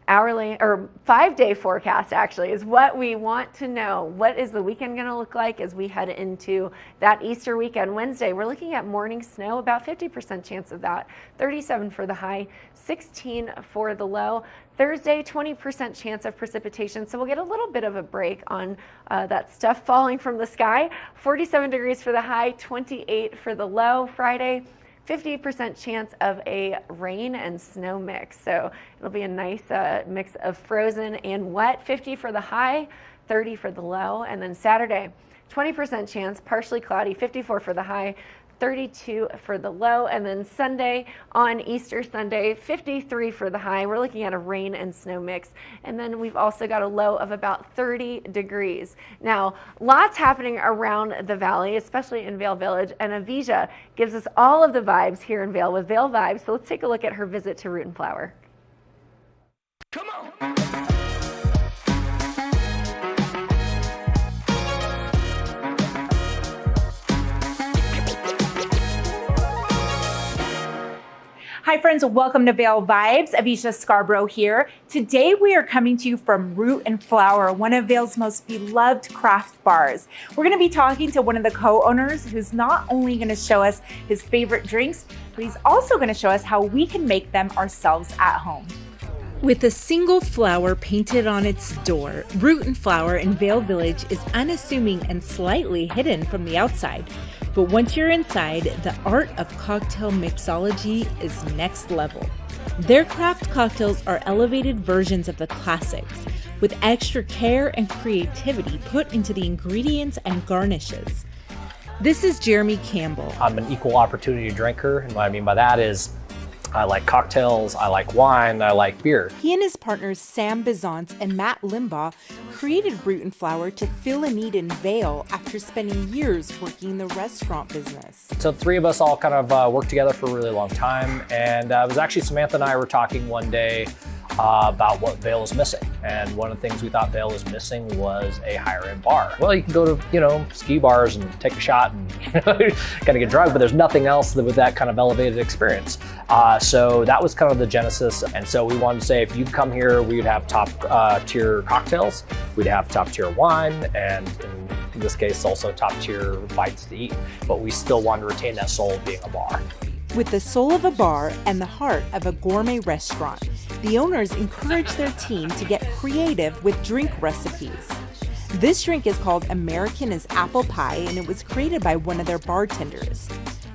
Hourly or 5-day forecast actually is what we want to know. What is the weekend going to look like as we head into that Easter weekend? Wednesday, we're looking at morning snow, about 50% chance of that. 37 for the high, 16 for the low. Thursday, 20% chance of precipitation, so we'll get a little bit of a break on that stuff falling from the sky. 47 degrees for the high, 28 for the low. Friday, 50% chance of a rain and snow mix. So it'll be a nice mix of frozen and wet. 50 for the high, 30 for the low. And then Saturday, 20% chance, partially cloudy, 54 for the high, 32 for the low. And then Sunday, on Easter Sunday, 53 for the high. We're looking at a rain and snow mix. And then we've also got a low of about 30 degrees. Now, lots happening around the valley, especially in Vail Village. And Avija gives us all of the vibes here in Vail with Vail Vibes. So let's take a look at her visit to Root and Flower. Come on. Hi friends, welcome to Vail Vibes. Avisha Scarborough here. Today we are coming to you from Root and Flower, one of Vail's most beloved craft bars. We're going to be talking to one of the co-owners who's not only going to show us his favorite drinks, but he's also going to show us how we can make them ourselves at home. With a single flower painted on its door, Root and Flower in Vail Village is unassuming and slightly hidden from the outside. But once you're inside, the art of cocktail mixology is next level. Their craft cocktails are elevated versions of the classics, with extra care and creativity put into the ingredients and garnishes. This is Jeremy Campbell. I'm an equal opportunity drinker, and what I mean by that is I like cocktails, I like wine, I like beer. He and his partners Sam Bizant and Matt Limbaugh created Root and Flower to fill a need in Vail after spending years working in the restaurant business. So the three of us all kind of worked together for a really long time, and it was actually Samantha and I were talking one day about what Vail was missing. And one of the things we thought Vail was missing was a higher end bar. Well, you can go to, ski bars and take a shot and kind of get drunk, but there's nothing else with that kind of elevated experience. So that was kind of the genesis. And so we wanted to say, if you'd come here, we'd have top tier cocktails, we'd have top tier wine, and in this case, also top tier bites to eat. But we still wanted to retain that soul of being a bar. With the soul of a bar and the heart of a gourmet restaurant, the owners encourage their team to get creative with drink recipes. This drink is called American as Apple Pie, and it was created by one of their bartenders.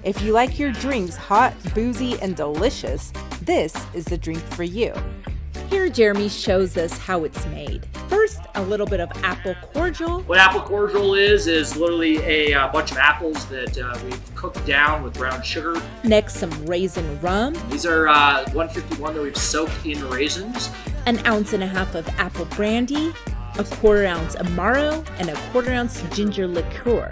If you like your drinks hot, boozy, and delicious, this is the drink for you. Here Jeremy shows us how it's made. First, a little bit of apple cordial. What apple cordial is literally a bunch of apples that we've cooked down with brown sugar. Next, some raisin rum. These are 151 that we've soaked in raisins. An ounce and a half of apple brandy, a 1/4 ounce Amaro, and a 1/4 ounce ginger liqueur.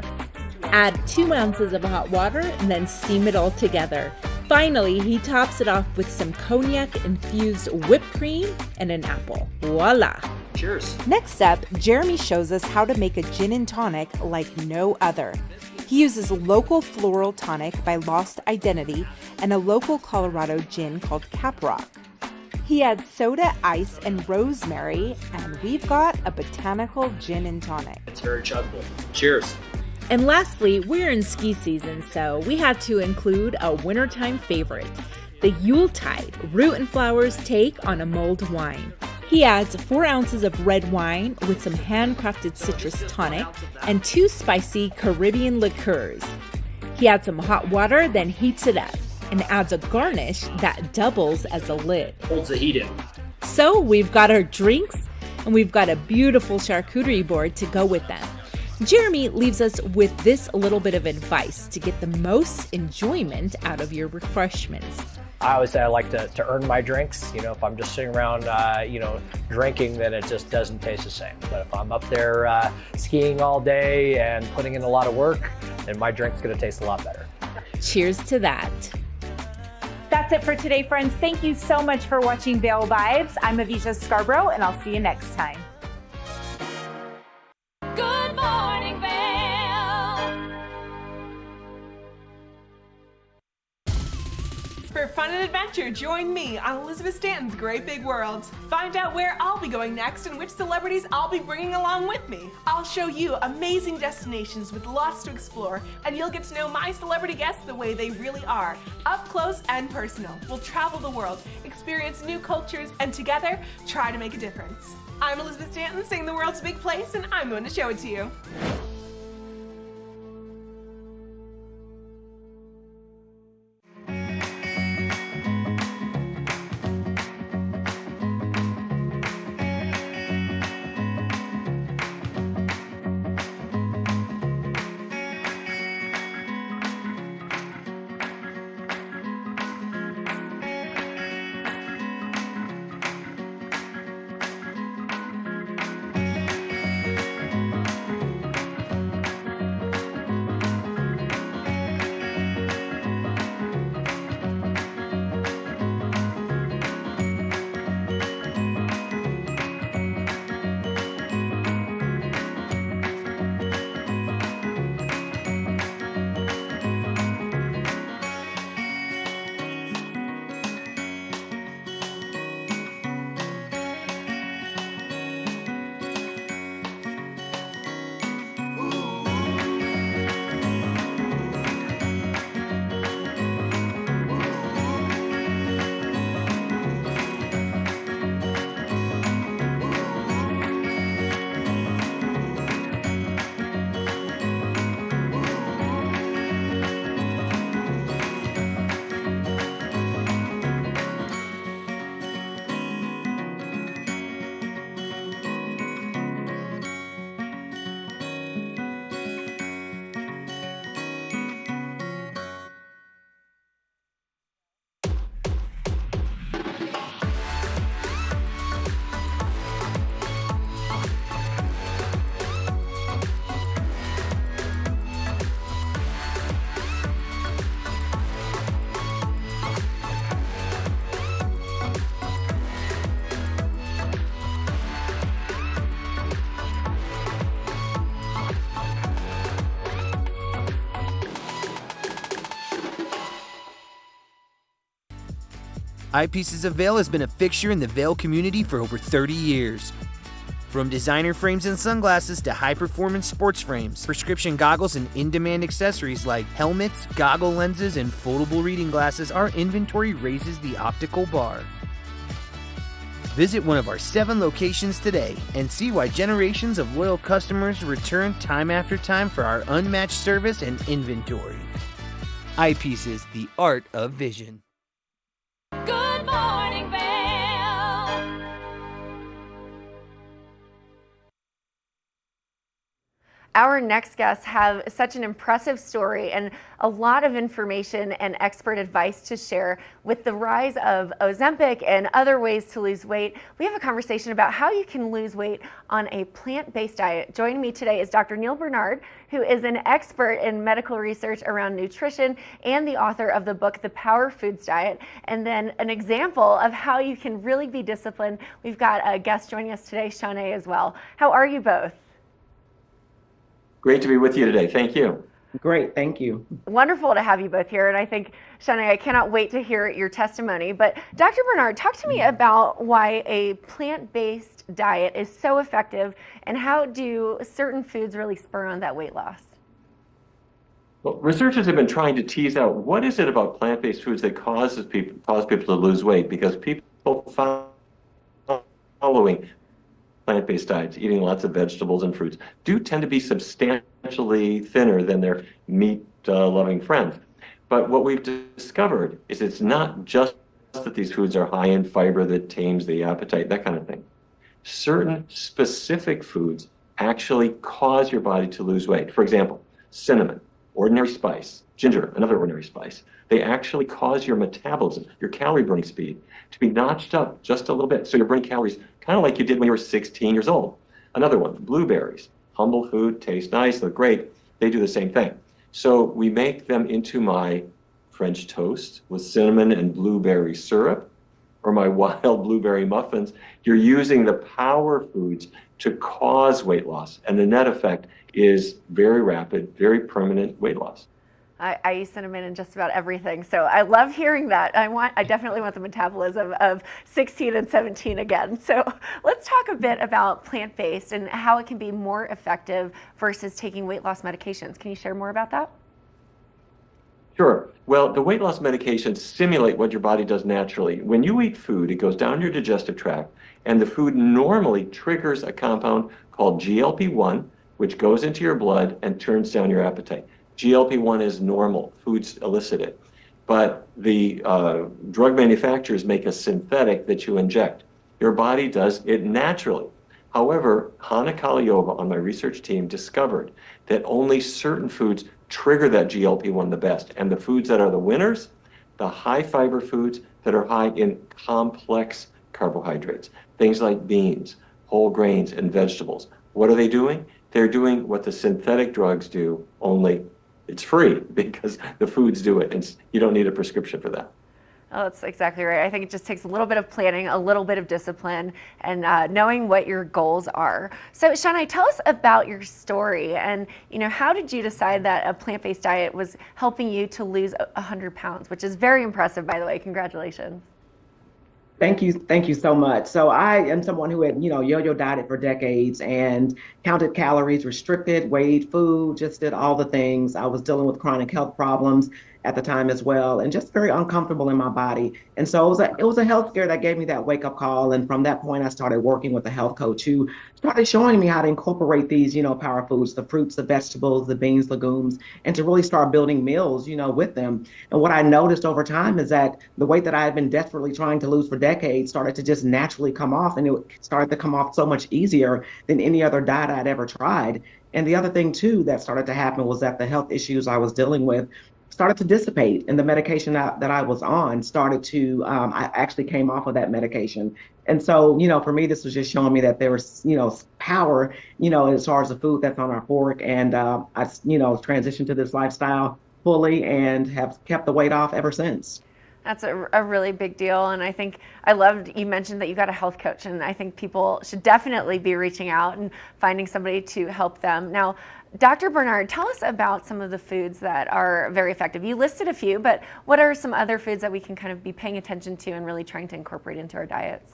Add 2 ounces of hot water and then steam it all together. Finally, he tops it off with some cognac-infused whipped cream and an apple. Voila! Cheers. Next up, Jeremy shows us how to make a gin and tonic like no other. He uses local floral tonic by Lost Identity and a local Colorado gin called Caprock. He adds soda, ice, and rosemary, and we've got a botanical gin and tonic. It's very chuggable. Cheers. And lastly, we're in ski season, so we had to include a wintertime favorite, the Yuletide, Root and Flower's take on a mulled wine. He adds 4 ounces of red wine with some handcrafted citrus tonic and 2 spicy Caribbean liqueurs. He adds some hot water, then heats it up and adds a garnish that doubles as a lid. Holds the heat in. So we've got our drinks and we've got a beautiful charcuterie board to go with them. Jeremy leaves us with this little bit of advice to get the most enjoyment out of your refreshments. I always say I like to earn my drinks. If I'm just sitting around, drinking, then it just doesn't taste the same. But if I'm up there skiing all day and putting in a lot of work, then my drink's gonna taste a lot better. Cheers to that. That's it for today, friends. Thank you so much for watching Vail Vibes. I'm Avisha Scarborough, and I'll see you next time. Good morning, Vail. For fun and adventure, join me on Elizabeth Stanton's Great Big World. Find out where I'll be going next and which celebrities I'll be bringing along with me. I'll show you amazing destinations with lots to explore, and you'll get to know my celebrity guests the way they really are, up close and personal. We'll travel the world, experience new cultures, and together, try to make a difference. I'm Elizabeth Stanton, saying the world's a big place, and I'm going to show it to you. Eyepieces of Vail has been a fixture in the Vail community for over 30 years. From designer frames and sunglasses to high-performance sports frames, prescription goggles, and in-demand accessories like helmets, goggle lenses, and foldable reading glasses, our inventory raises the optical bar. Visit one of our 7 locations today and see why generations of loyal customers return time after time for our unmatched service and inventory. Eyepieces, the art of vision. Good morning, Vail. Our next guests have such an impressive story and a lot of information and expert advice to share. With the rise of Ozempic and other ways to lose weight, we have a conversation about how you can lose weight on a plant-based diet. Joining me today is Dr. Neil Bernard, who is an expert in medical research around nutrition and the author of the book, The Power Foods Diet, and then an example of how you can really be disciplined. We've got a guest joining us today, Shanae, as well. How are you both? Great to be with you today. Thank you. Great, thank you. Wonderful to have you both here. And I think, Shanae, I cannot wait to hear your testimony. But Dr. Bernard, talk to me about why a plant-based diet is so effective and how do certain foods really spur on that weight loss? Well, researchers have been trying to tease out what is it about plant-based foods that cause people to lose weight, because people following plant-based diets, eating lots of vegetables and fruits, do tend to be substantially thinner than their meat-loving friends. But what we've discovered is it's not just that these foods are high in fiber that tames the appetite, that kind of thing. Certain specific foods actually cause your body to lose weight. For example, cinnamon, ordinary spice, ginger, another ordinary spice. They actually cause your metabolism, your calorie burning speed, to be notched up just a little bit. So you're burning calories kind of like you did when you were 16 years old. Another one, blueberries. Humble food, taste nice, look great. They do the same thing. So we make them into my French toast with cinnamon and blueberry syrup, or my wild blueberry muffins. You're using the power foods to cause weight loss. And the net effect is very rapid, very permanent weight loss. I use cinnamon in just about everything, so I love hearing that. I definitely want the metabolism of 16 and 17 again. So let's talk a bit about plant-based and how it can be more effective versus taking weight loss medications. Can you share more about that? Sure. Well, the weight loss medications simulate what your body does naturally. When you eat food, it goes down your digestive tract, and the food normally triggers a compound called GLP-1, which goes into your blood and turns down your appetite. GLP-1 is normal. Foods elicit it. But the drug manufacturers make a synthetic that you inject. Your body does it naturally. However, Hana Kaliova on my research team discovered that only certain foods trigger that GLP-1 the best. And the foods that are the winners, the high fiber foods that are high in complex carbohydrates, things like beans, whole grains, and vegetables. What are they doing? They're doing what the synthetic drugs do, only it's free because the foods do it, and you don't need a prescription for that. Oh, that's exactly right. I think it just takes a little bit of planning, a little bit of discipline, and knowing what your goals are. So, Shanae, tell us about your story, and how did you decide that a plant-based diet was helping you to lose 100 pounds, which is very impressive, by the way. Congratulations. Thank you so much. So I am someone who had, yo-yo dieted for decades and counted calories, restricted, weighed food, just did all the things. I was dealing with chronic health problems at the time as well, and just very uncomfortable in my body. And so it was a health scare that gave me that wake up call. And from that point, I started working with a health coach who started showing me how to incorporate these, power foods, the fruits, the vegetables, the beans, legumes, and to really start building meals, with them. And what I noticed over time is that the weight that I had been desperately trying to lose for decades started to just naturally come off, and it started to come off so much easier than any other diet I'd ever tried. And the other thing too that started to happen was that the health issues I was dealing with started to dissipate, and the medication that I was on started to, I actually came off of that medication. And so, for me, this was just showing me that there was, power, as far as the food that's on our fork. And I, transitioned to this lifestyle fully and have kept the weight off ever since. That's a really big deal. And I think I loved you mentioned that you got a health coach, and I think people should definitely be reaching out and finding somebody to help them. Now, Dr. Bernard, tell us about some of the foods that are very effective. You listed a few, but what are some other foods that we can kind of be paying attention to and really trying to incorporate into our diets?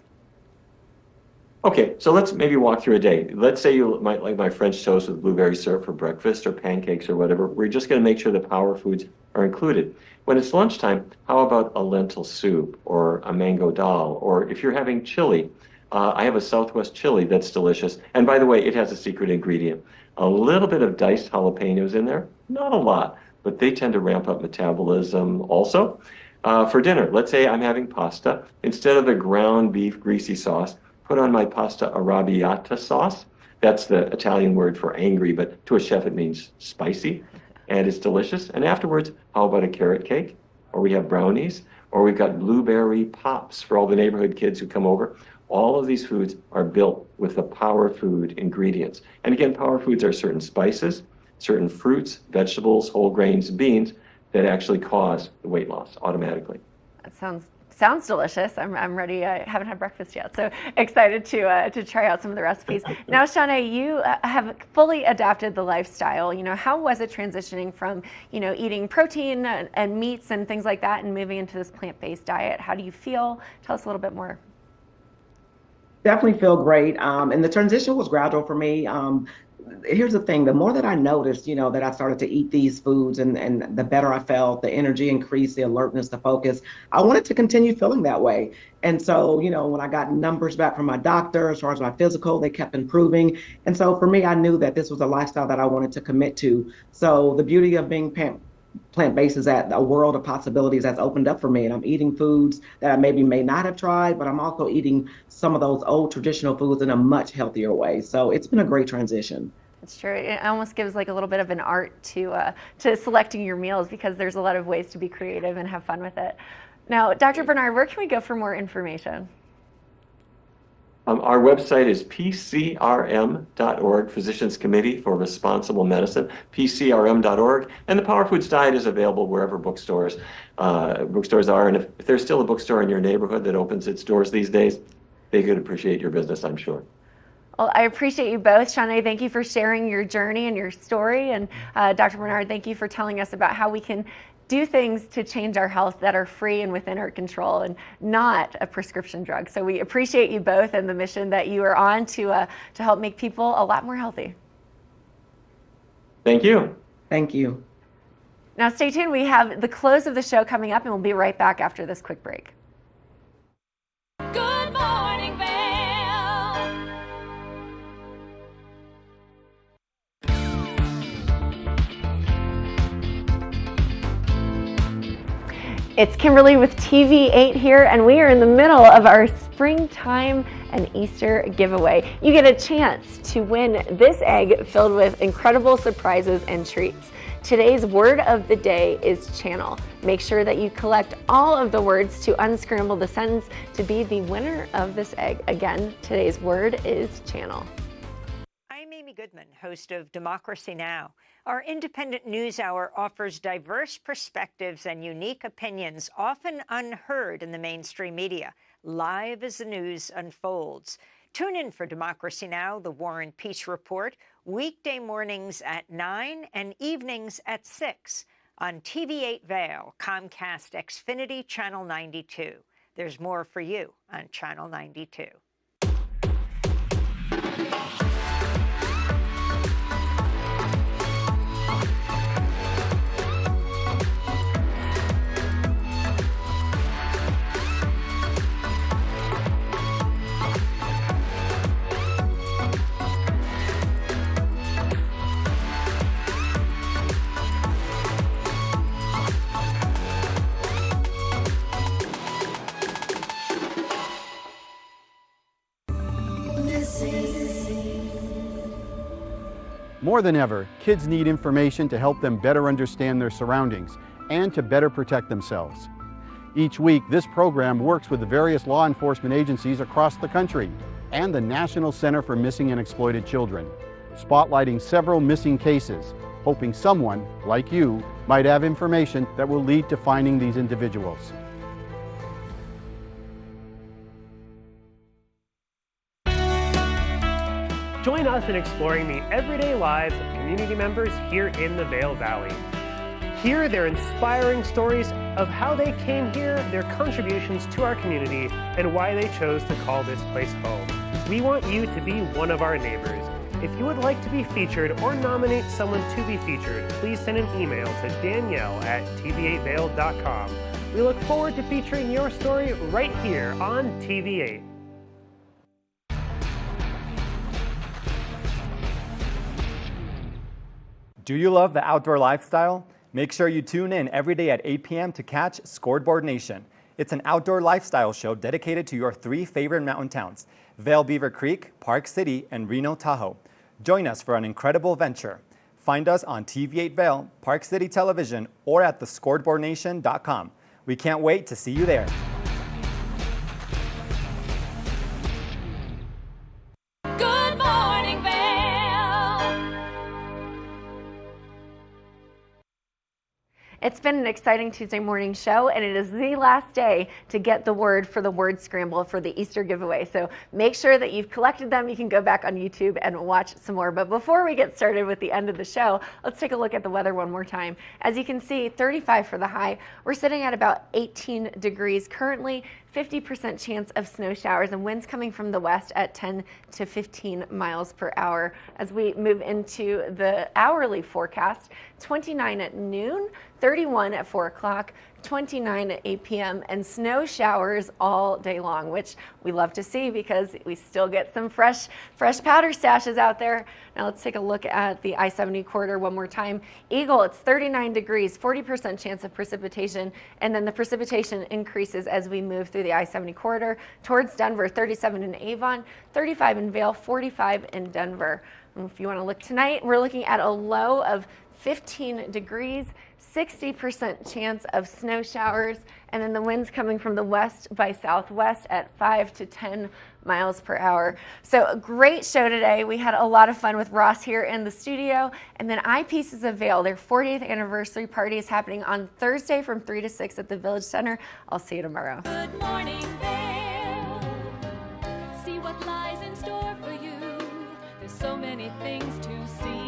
Okay, so let's maybe walk through a day. Let's say you might like my French toast with blueberry syrup for breakfast, or pancakes or whatever. We're just going to make sure the power foods are included. When it's lunchtime, how about a lentil soup or a mango dal? Or if you're having chili, I have a Southwest chili that's delicious. And by the way, it has a secret ingredient. A little bit of diced jalapenos in there, not a lot, but they tend to ramp up metabolism also. For dinner, let's say I'm having pasta. Instead of the ground beef greasy sauce, put on my pasta arrabbiata sauce. That's the Italian word for angry, but to a chef it means spicy, and it's delicious. And afterwards, how about a carrot cake? Or we have brownies, or we've got blueberry pops for all the neighborhood kids who come over. All of these foods are built with the power food ingredients. And again, power foods are certain spices, certain fruits, vegetables, whole grains, beans that actually cause the weight loss automatically. That sounds delicious. I'm ready. I haven't had breakfast yet, so excited to try out some of the recipes. Now, Shanae, you have fully adapted the lifestyle. How was it transitioning from eating protein and meats and things like that and moving into this plant-based diet? How do you feel? Tell us a little bit more. Definitely feel great. And the transition was gradual for me. Here's the thing, the more that I noticed, that I started to eat these foods and the better I felt, the energy increased, the alertness, the focus, I wanted to continue feeling that way. And so, when I got numbers back from my doctor, as far as my physical, they kept improving. And so for me, I knew that this was a lifestyle that I wanted to commit to. So the beauty of being plant-based is that a world of possibilities has opened up for me, and I'm eating foods that I may not have tried, but I'm also eating some of those old traditional foods in a much healthier way. So it's been a great transition. It's true. It almost gives like a little bit of an art to selecting your meals, because there's a lot of ways to be creative and have fun with it. Now, Dr. Bernard, where can we go for more information? Our website is pcrm.org, Physicians Committee for Responsible Medicine, pcrm.org. And the Power Foods Diet is available wherever bookstores are. And if there's still a bookstore in your neighborhood that opens its doors these days, they could appreciate your business, I'm sure. Well, I appreciate you both. Shanae, thank you for sharing your journey and your story. And Dr. Bernard, thank you for telling us about how we can do things to change our health that are free and within our control and not a prescription drug. So we appreciate you both and the mission that you are on to help make people a lot more healthy. Thank you. Thank you. Now stay tuned. We have the close of the show coming up, and we'll be right back after this quick break. Good morning, Vail. It's Kimberly with TV8 here, and we are in the middle of our springtime and Easter giveaway. You get a chance to win this egg filled with incredible surprises and treats. Today's word of the day is channel. Make sure that you collect all of the words to unscramble the sentence to be the winner of this egg. Again, today's word is channel. I'm Amy Goodman, host of Democracy Now! Our independent news hour offers diverse perspectives and unique opinions, often unheard in the mainstream media, live as the news unfolds. Tune in for Democracy Now!, the War and Peace Report, weekday mornings at 9 and evenings at 6 on TV8 Vail, Comcast Xfinity Channel 92. There's more for you on Channel 92. More than ever, kids need information to help them better understand their surroundings and to better protect themselves. Each week, this program works with the various law enforcement agencies across the country and the National Center for Missing and Exploited Children, spotlighting several missing cases, hoping someone, like you, might have information that will lead to finding these individuals. Join us in exploring the everyday lives of community members here in the Vail Valley. Hear their inspiring stories of how they came here, their contributions to our community, and why they chose to call this place home. We want you to be one of our neighbors. If you would like to be featured or nominate someone to be featured, please send an email to danielle@tv8vail.com. We look forward to featuring your story right here on TV8. Do you love the outdoor lifestyle? Make sure you tune in every day at 8 p.m. to catch Scoreboard Nation. It's an outdoor lifestyle show dedicated to your 3 favorite mountain towns, Vail Beaver Creek, Park City, and Reno Tahoe. Join us for an incredible venture. Find us on TV8 Vail, Park City Television, or at thescoreboardnation.com. We can't wait to see you there. Good morning, Vail. It's been an exciting Tuesday morning show, and it is the last day to get the word for the word scramble for the Easter giveaway. So make sure that you've collected them. You can go back on YouTube and watch some more. But before we get started with the end of the show, let's take a look at the weather one more time. As you can see, 35 for the high. We're sitting at about 18 degrees currently. 50% chance of snow showers and winds coming from the west at 10 to 15 miles per hour. As we move into the hourly forecast, 29 at noon, 31 at 4 o'clock, 29 at 8 p.m. and snow showers all day long, which we love to see because we still get some fresh powder stashes out there. Now let's take a look at the I-70 corridor one more time. Eagle, it's 39 degrees, 40% chance of precipitation, and then the precipitation increases as we move through the I-70 corridor towards Denver, 37 in Avon, 35 in Vail, 45 in Denver. And if you want to look tonight, we're looking at a low of 15 degrees, 60% chance of snow showers, and then the winds coming from the west by southwest at 5 to 10 miles per hour. So a great show today. We had a lot of fun with Ross here in the studio. And then Eyepieces of Vail, their 40th anniversary party is happening on Thursday from 3 to 6 at the Village Center. I'll see you tomorrow. Good morning, Vail. See what lies in store for you. There's so many things to see.